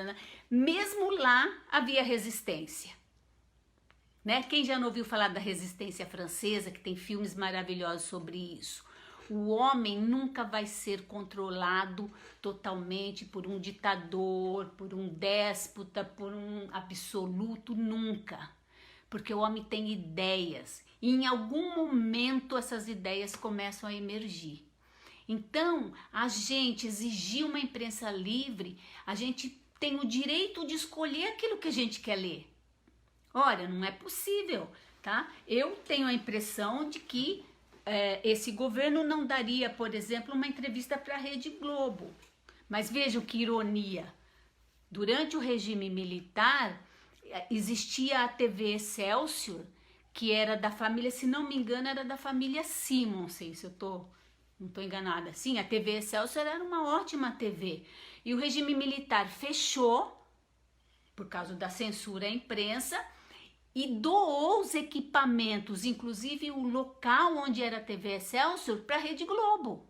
Mesmo lá havia resistência. Né? Quem já não ouviu falar da resistência francesa, que tem filmes maravilhosos sobre isso? O homem nunca vai ser controlado totalmente por um ditador, por um déspota, por um absoluto, nunca. Porque o homem tem ideias e em algum momento essas ideias começam a emergir. Então, a gente exigir uma imprensa livre, a gente tem o direito de escolher aquilo que a gente quer ler. Olha, não é possível, tá? Eu tenho a impressão de que esse governo não daria, por exemplo, uma entrevista para a Rede Globo. Mas vejam que ironia. Durante o regime militar, existia a TV Excelsior, que era da família, se não me engano, era da família Simon, não sei se eu não estou enganada. Sim, a TV Excelsior era uma ótima TV. E o regime militar fechou, por causa da censura à imprensa, e doou os equipamentos, inclusive o local onde era a TV Excelsior, para a Rede Globo.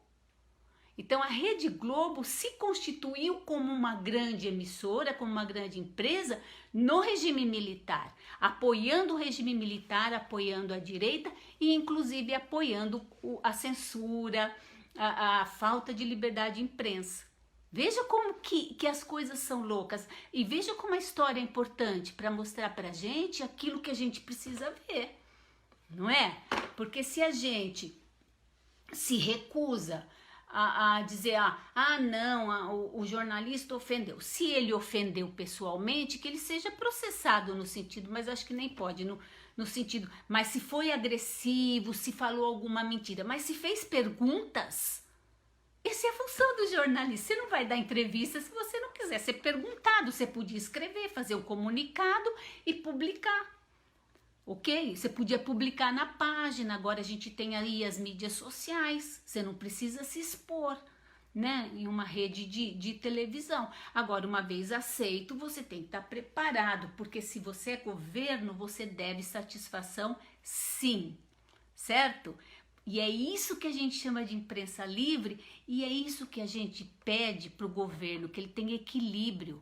Então a Rede Globo se constituiu como uma grande emissora, como uma grande empresa no regime militar, apoiando o regime militar, apoiando a direita e inclusive apoiando a censura, a falta de liberdade de imprensa. Veja como que as coisas são loucas e veja como a história é importante para mostrar para a gente aquilo que a gente precisa ver, não é? Porque se a gente se recusa a dizer, não, o jornalista ofendeu. Se ele ofendeu pessoalmente, que ele seja processado no sentido, mas acho que nem pode, no sentido, mas se foi agressivo, se falou alguma mentira, mas se fez perguntas, essa é a função do jornalista. Você não vai dar entrevista se você não quiser ser perguntado. Você podia escrever, fazer um comunicado e publicar. Ok? Você podia publicar na página. Agora a gente tem aí as mídias sociais. Você não precisa se expor, né? Em uma rede de televisão. Agora, uma vez aceito, você tem que estar preparado. Porque se você é governo, você deve satisfação sim. Certo? E é isso que a gente chama de imprensa livre e é isso que a gente pede para o governo, que ele tenha equilíbrio.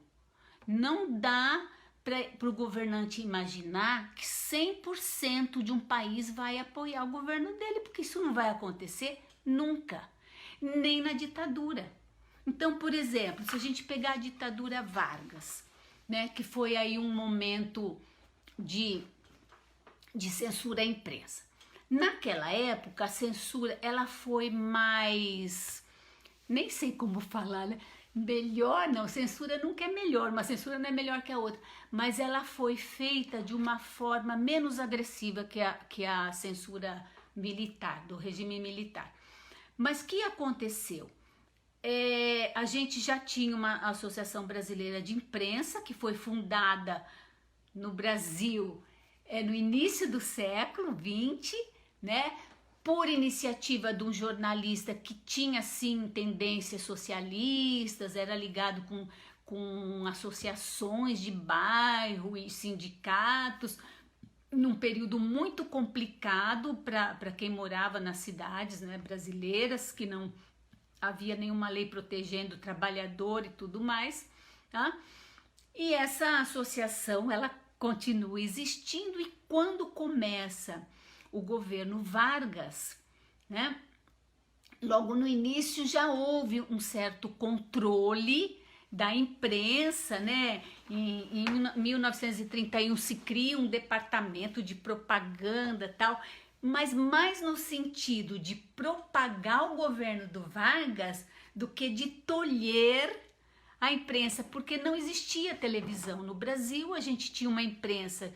Não dá para o governante imaginar que 100% de um país vai apoiar o governo dele, porque isso não vai acontecer nunca, nem na ditadura. Então, por exemplo, se a gente pegar a ditadura Vargas, né, que foi aí um momento de censura à imprensa. Naquela época, a censura, ela foi mais, nem sei como falar, né? Melhor não, censura nunca é melhor, uma censura não é melhor que a outra, mas ela foi feita de uma forma menos agressiva que a censura militar, do regime militar. Mas o que aconteceu? A gente já tinha uma Associação Brasileira de Imprensa, que foi fundada no Brasil no início do século XX, né, por iniciativa de um jornalista que tinha, sim, tendências socialistas, era ligado com associações de bairro e sindicatos, num período muito complicado para quem morava nas cidades, né, brasileiras, que não havia nenhuma lei protegendo o trabalhador e tudo mais, tá? E essa associação, ela continua existindo e quando começa o governo Vargas, né, logo no início já houve um certo controle da imprensa, né? Em 1931 se cria um departamento de propaganda tal, mas mais no sentido de propagar o governo do Vargas do que de tolher a imprensa, porque não existia televisão no Brasil, a gente tinha uma imprensa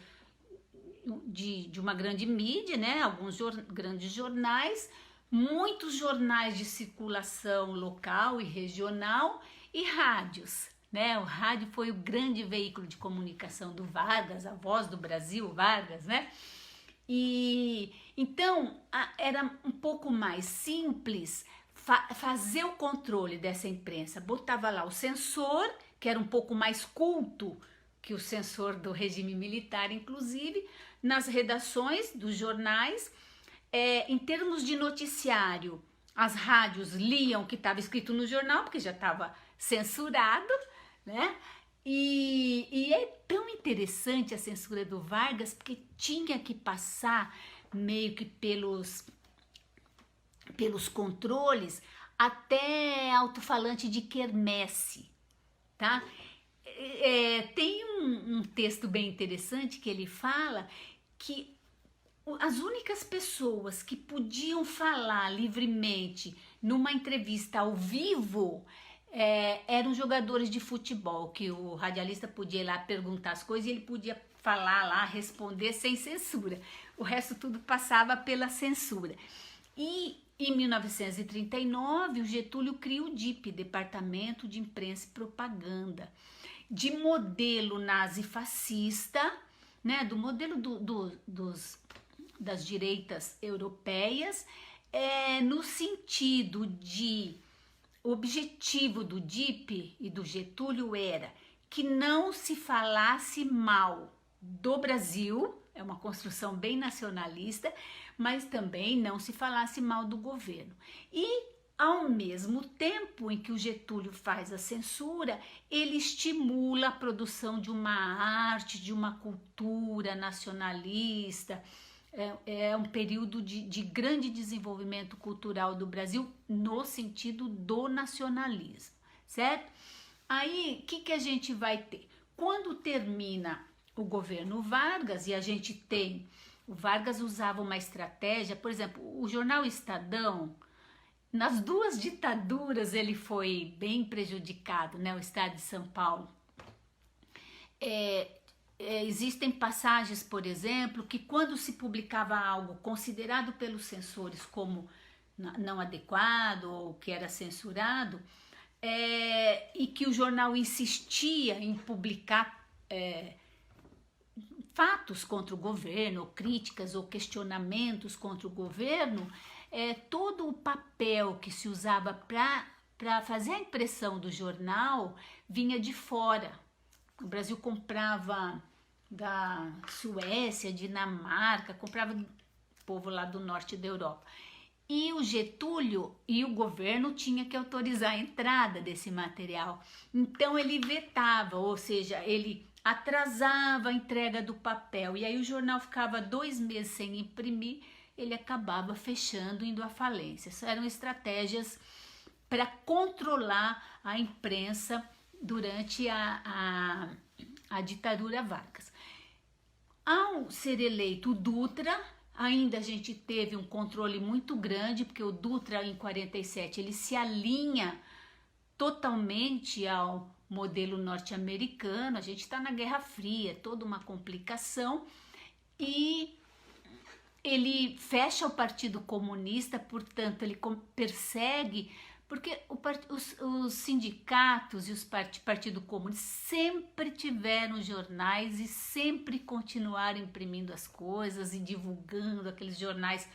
de uma grande mídia, né? Alguns grandes jornais, muitos jornais de circulação local e regional e rádios, né? O rádio foi o grande veículo de comunicação do Vargas, a voz do Brasil, Vargas, né? E então era um pouco mais simples fazer o controle dessa imprensa. Botava lá o censor, que era um pouco mais culto que o censor do regime militar, inclusive, nas redações dos jornais. Em termos de noticiário, as rádios liam o que estava escrito no jornal, porque já estava censurado, né? E é tão interessante a censura do Vargas, porque tinha que passar meio que pelos controles, até alto-falante de quermesse, tá? Tem um texto bem interessante que ele fala que as únicas pessoas que podiam falar livremente numa entrevista ao vivo eram jogadores de futebol, que o radialista podia ir lá perguntar as coisas e ele podia falar lá, responder sem censura. O resto tudo passava pela censura. E em 1939, o Getúlio cria o DIP, Departamento de Imprensa e Propaganda, de modelo nazifascista, né, do modelo das direitas europeias, no sentido de o objetivo do DIP e do Getúlio era que não se falasse mal do Brasil, é uma construção bem nacionalista, mas também não se falasse mal do governo. E, ao mesmo tempo em que o Getúlio faz a censura, ele estimula a produção de uma arte, de uma cultura nacionalista. É um período de grande desenvolvimento cultural do Brasil no sentido do nacionalismo, certo? Aí, o que a gente vai ter? Quando termina o governo Vargas e a gente tem... O Vargas usava uma estratégia, por exemplo, o jornal Estadão, nas duas ditaduras ele foi bem prejudicado, né? O estado de São Paulo. Existem passagens, por exemplo, que quando se publicava algo considerado pelos censores como não adequado ou que era censurado, e que o jornal insistia em publicar fatos contra o governo, ou críticas ou questionamentos contra o governo, todo o papel que se usava para fazer a impressão do jornal vinha de fora. O Brasil comprava da Suécia, Dinamarca, comprava do povo lá do norte da Europa. E o Getúlio e o governo tinha que autorizar a entrada desse material. Então ele vetava, ou seja, ele atrasava a entrega do papel. E aí o jornal ficava 2 meses sem imprimir, ele acabava fechando, indo à falência. Essas eram estratégias para controlar a imprensa durante a ditadura Vargas. Ao ser eleito o Dutra, ainda a gente teve um controle muito grande, porque o Dutra em 47 ele se alinha totalmente ao modelo norte-americano. A gente está na Guerra Fria, toda uma complicação, e ele fecha o Partido Comunista, portanto ele persegue, porque os sindicatos e os Partido Comunista sempre tiveram jornais e sempre continuaram imprimindo as coisas e divulgando aqueles jornais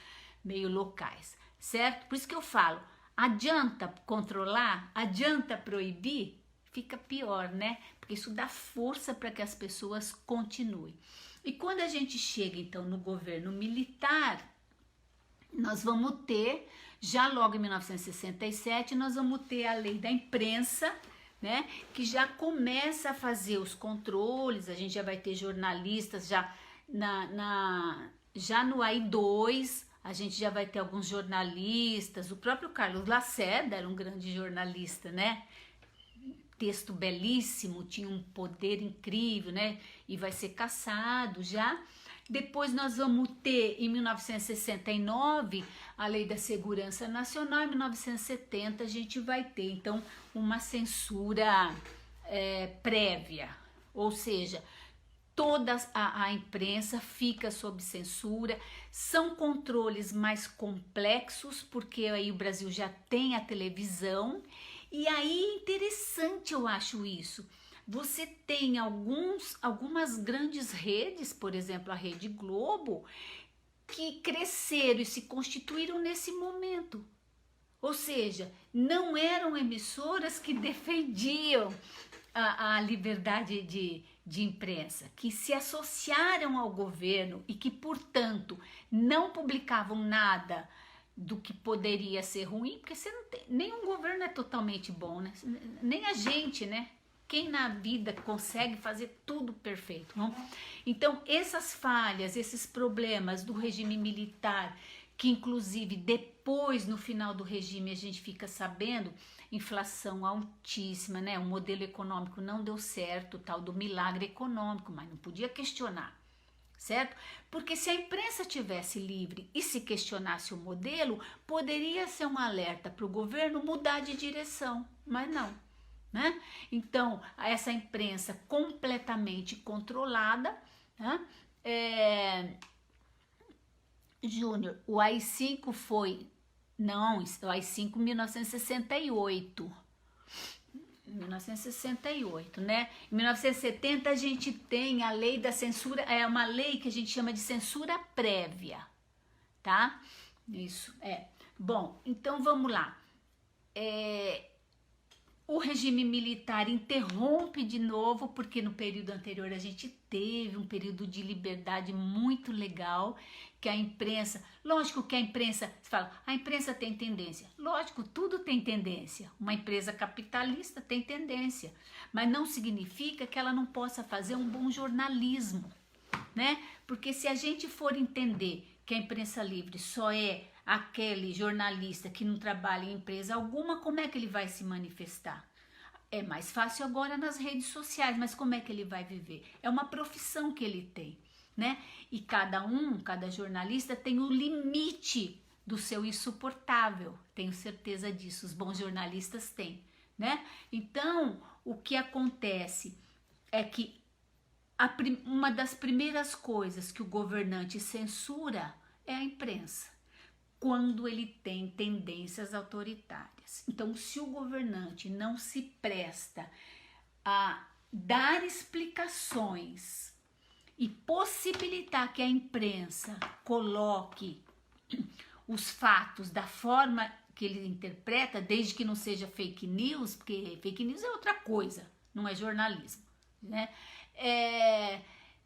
meio locais, certo? Por isso que eu falo, adianta controlar? Adianta proibir? Fica pior, né? Porque isso dá força para que as pessoas continuem. E quando a gente chega, então, no governo militar, nós vamos ter, já logo em 1967, nós vamos ter a lei da imprensa, né? Que já começa a fazer os controles, a gente já vai ter jornalistas, já no AI2, a gente já vai ter alguns jornalistas, o próprio Carlos Lacerda era um grande jornalista, né? Texto belíssimo, tinha um poder incrível, né? E vai ser caçado já. Depois nós vamos ter, em 1969, a Lei da Segurança Nacional. Em 1970 a gente vai ter, então, uma censura prévia. Ou seja, toda a imprensa fica sob censura. São controles mais complexos, porque aí o Brasil já tem a televisão. E aí é interessante, eu acho isso. Você tem algumas grandes redes, por exemplo, a Rede Globo, que cresceram e se constituíram nesse momento. Ou seja, não eram emissoras que defendiam a liberdade de imprensa, que se associaram ao governo e que, portanto, não publicavam nada do que poderia ser ruim, porque você não tem, nenhum governo é totalmente bom, né? Nem a gente, né? Quem na vida consegue fazer tudo perfeito, não? Então, essas falhas, esses problemas do regime militar que inclusive depois, no final do regime, a gente fica sabendo, inflação altíssima, né? O modelo econômico não deu certo, tal do milagre econômico, mas não podia questionar, certo? Porque se a imprensa tivesse livre e se questionasse o modelo, poderia ser um alerta para o governo mudar de direção, mas não, né? Então, essa imprensa completamente controlada, né? Júnior, o AI-5 foi, não, o AI-5 1968, 1968, né? Em 1970 a gente tem a lei da censura, é uma lei que a gente chama de censura prévia, tá? Isso, é. Bom, então vamos lá. O regime militar interrompe de novo, porque no período anterior a gente teve um período de liberdade muito legal, que a imprensa, lógico que a imprensa, você fala, a imprensa tem tendência, lógico, tudo tem tendência, uma empresa capitalista tem tendência, mas não significa que ela não possa fazer um bom jornalismo, né? Porque se a gente for entender que a imprensa livre só é aquele jornalista que não trabalha em empresa alguma, como é que ele vai se manifestar? É mais fácil agora nas redes sociais, mas como é que ele vai viver? É uma profissão que ele tem, né? E cada jornalista tem o limite do seu insuportável, tenho certeza disso, os bons jornalistas têm, né? Então, o que acontece é que uma das primeiras coisas que o governante censura é a imprensa, quando ele tem tendências autoritárias. Então, se o governante não se presta a dar explicações e possibilitar que a imprensa coloque os fatos da forma que ele interpreta, desde que não seja fake news, porque fake news é outra coisa, não é jornalismo, né?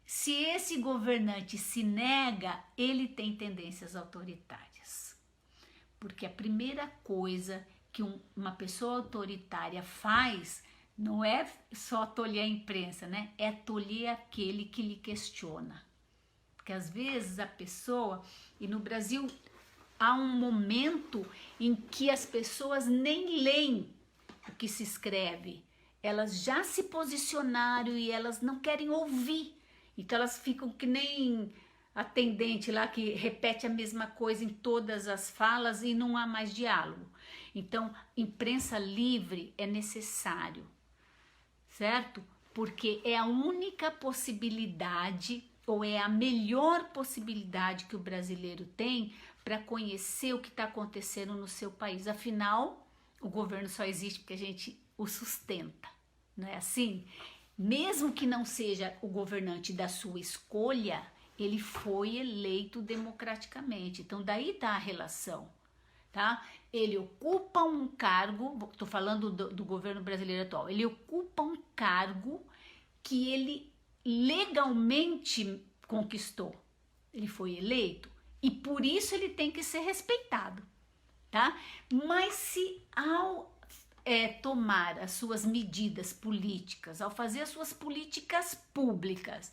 Se esse governante se nega, ele tem tendências autoritárias. Porque a primeira coisa que uma pessoa autoritária faz não é só tolher a imprensa, né? É tolher aquele que lhe questiona. Porque às vezes a pessoa, e no Brasil há um momento em que as pessoas nem leem o que se escreve. Elas já se posicionaram e elas não querem ouvir. Então elas ficam que nem atendente lá que repete a mesma coisa em todas as falas e não há mais diálogo. Então, imprensa livre é necessário, certo? Porque é a única possibilidade, ou é a melhor possibilidade que o brasileiro tem para conhecer o que está acontecendo no seu país. Afinal, o governo só existe porque a gente o sustenta, não é assim? Mesmo que não seja o governante da sua escolha, ele foi eleito democraticamente. Então, daí está a relação, tá? Ele ocupa um cargo, estou falando do governo brasileiro atual, ele ocupa um cargo que ele legalmente conquistou. Ele foi eleito e por isso ele tem que ser respeitado, tá? Mas se ao tomar as suas medidas políticas, ao fazer as suas políticas públicas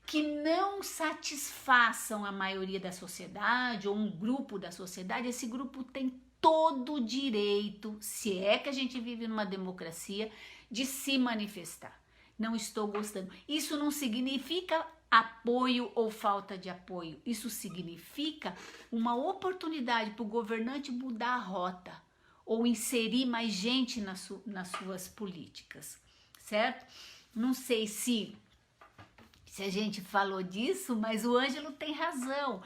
que não satisfaçam a maioria da sociedade ou um grupo da sociedade, esse grupo tem todo o direito, se é que a gente vive numa democracia, de se manifestar. Não estou gostando. Isso não significa apoio ou falta de apoio. Isso significa uma oportunidade para o governante mudar a rota ou inserir mais gente nas suas políticas, certo? Não sei se a gente falou disso, mas o Ângelo tem razão.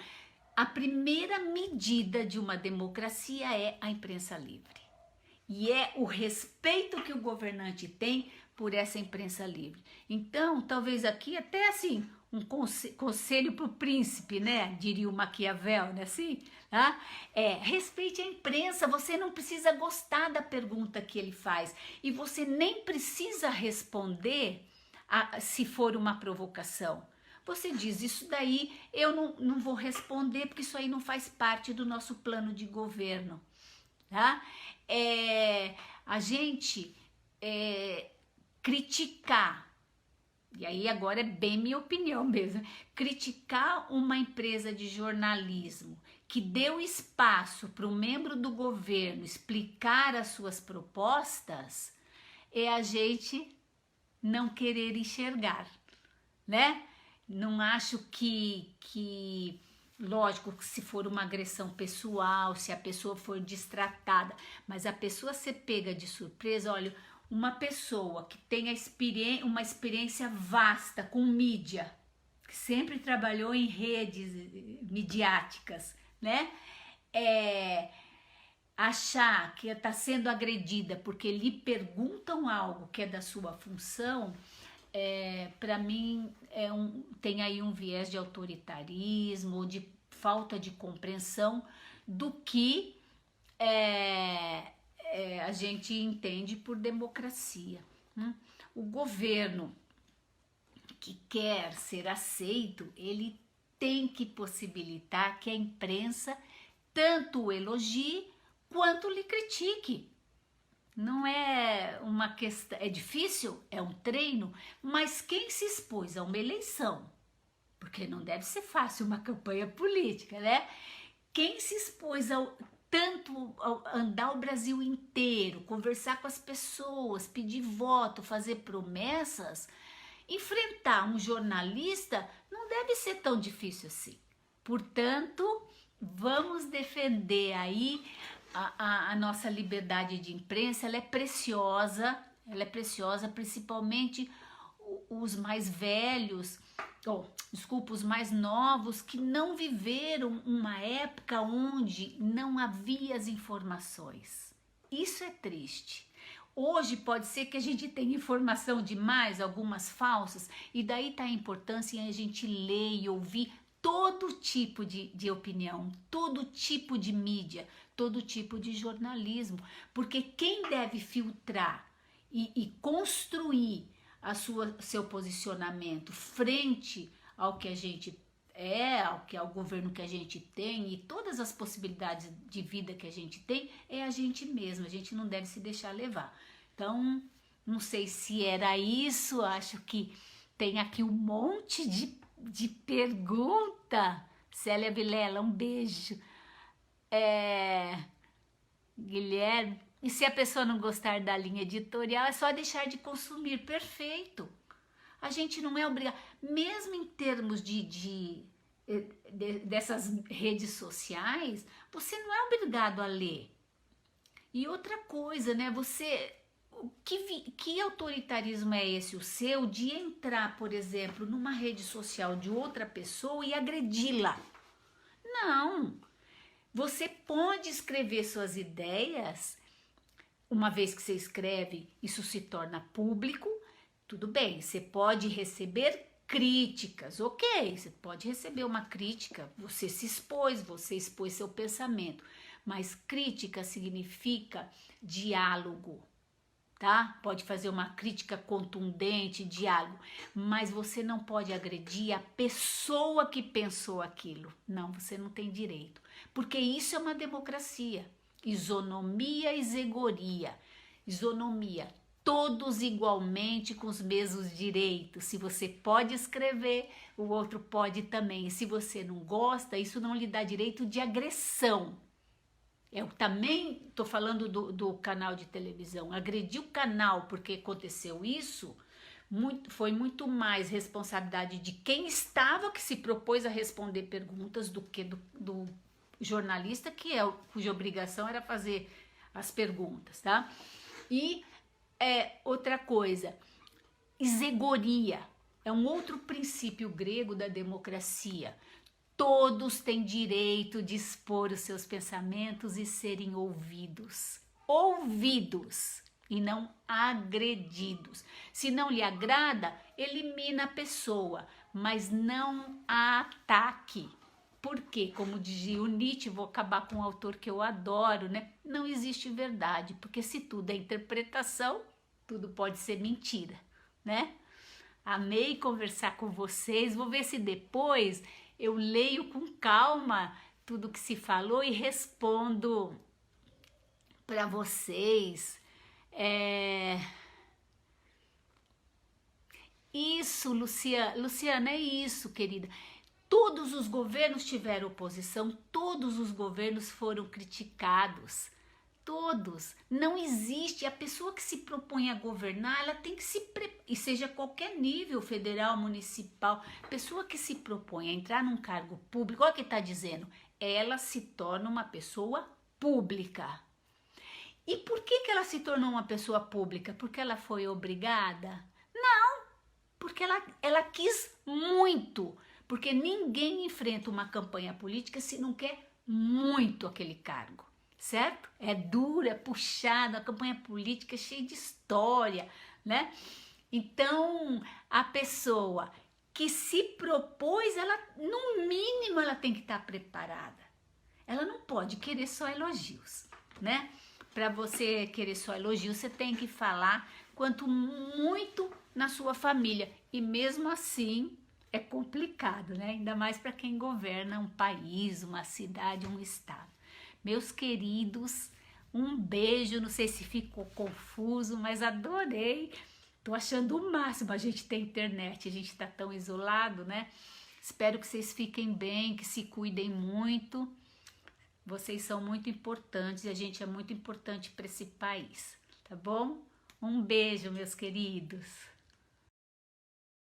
A primeira medida de uma democracia é a imprensa livre. E é o respeito que o governante tem por essa imprensa livre. Então, talvez aqui até assim, um conselho para o príncipe, né? Diria o Maquiavel, né? Assim, tá? Respeite a imprensa, você não precisa gostar da pergunta que ele faz. E você nem precisa responder se for uma provocação. Você diz, isso daí eu não vou responder, porque isso aí não faz parte do nosso plano de governo, tá? A gente criticar e aí agora é bem minha opinião mesmo, criticar uma empresa de jornalismo que deu espaço para o membro do governo explicar as suas propostas, é a gente não querer enxergar, né? Não acho que lógico que se for uma agressão pessoal, se a pessoa for destratada, mas a pessoa ser pega de surpresa, olha, uma pessoa que tem uma experiência vasta com mídia, que sempre trabalhou em redes midiáticas, né? Achar que está sendo agredida porque lhe perguntam algo que é da sua função, para mim tem aí um viés de autoritarismo ou de falta de compreensão do que a gente entende por democracia. O governo que quer ser aceito, ele tem que possibilitar que a imprensa tanto o elogie quanto lhe critique. Não é uma questão, é difícil, é um treino, mas quem se expôs a uma eleição, porque não deve ser fácil uma campanha política, né? Quem se expôs tanto andar o Brasil inteiro, conversar com as pessoas, pedir voto, fazer promessas, enfrentar um jornalista não deve ser tão difícil assim. Portanto, vamos defender aí a nossa liberdade de imprensa. Ela é preciosa, principalmente os mais velhos, os mais novos, que não viveram uma época onde não havia as informações. Isso é triste. Hoje pode ser que a gente tenha informação demais, algumas falsas, e daí está a importância em a gente ler e ouvir todo tipo de opinião, todo tipo de mídia, todo tipo de jornalismo, porque quem deve filtrar e construir seu posicionamento frente ao que a gente ao governo que a gente tem e todas as possibilidades de vida que a gente tem, é a gente mesmo. A gente não deve se deixar levar. Então, não sei se era isso, acho que tem aqui um monte de pergunta. Célia Vilela, um beijo. Guilherme, e se a pessoa não gostar da linha editorial, é só deixar de consumir. Perfeito. A gente não é obrigado, mesmo em termos dessas redes sociais, você não é obrigado a ler. E outra coisa, né? Que autoritarismo é esse o seu de entrar, por exemplo, numa rede social de outra pessoa e agredi-la? Não. Você pode escrever suas ideias. Uma vez que você escreve, isso se torna público. Tudo bem, você pode receber críticas, ok, você pode receber uma crítica, você expôs seu pensamento, mas crítica significa diálogo, tá? Pode fazer uma crítica contundente, diálogo, mas você não pode agredir a pessoa que pensou aquilo. Não, você não tem direito, porque isso é uma democracia. Isonomia e zegoria. Isonomia, todos igualmente com os mesmos direitos. Se você pode escrever, o outro pode também. E se você não gosta, isso não lhe dá direito de agressão. Eu também estou falando do canal de televisão. Agredir o canal porque aconteceu isso, foi muito mais responsabilidade de quem estava, que se propôs a responder perguntas, do que do jornalista, cuja obrigação era fazer as perguntas, tá? E outra coisa, isegoria, é um outro princípio grego da democracia. Todos têm direito de expor os seus pensamentos e serem ouvidos. Ouvidos e não agredidos. Se não lhe agrada, elimina a pessoa, mas não a ataque. Porque, como dizia o Nietzsche, vou acabar com um autor que eu adoro, né? Não existe verdade, porque se tudo é interpretação, tudo pode ser mentira, né? Amei conversar com vocês, vou ver se depois eu leio com calma tudo que se falou e respondo para vocês. Isso, Luciana, é isso, querida. Todos os governos tiveram oposição, todos os governos foram criticados. Todos. Não existe. A pessoa que se propõe a governar, ela tem que e seja qualquer nível, federal, municipal, pessoa que se propõe a entrar num cargo público, olha o que está dizendo, ela se torna uma pessoa pública. E por que ela se tornou uma pessoa pública? Porque ela foi obrigada? Não, porque ela quis muito. Porque ninguém enfrenta uma campanha política se não quer muito aquele cargo. Certo? É dura, é puxada, a campanha política é cheia de história, né? Então, a pessoa que se propôs, ela, no mínimo, ela tem que estar preparada. Ela não pode querer só elogios, né? Para você querer só elogios, você tem que falar quanto muito na sua família. E mesmo assim, é complicado, né? Ainda mais para quem governa um país, uma cidade, um estado. Meus queridos, um beijo, não sei se ficou confuso, mas adorei. Tô achando o máximo a gente ter internet, a gente tá tão isolado, né? Espero que vocês fiquem bem, que se cuidem muito. Vocês são muito importantes e a gente é muito importante para esse país, tá bom? Um beijo, meus queridos.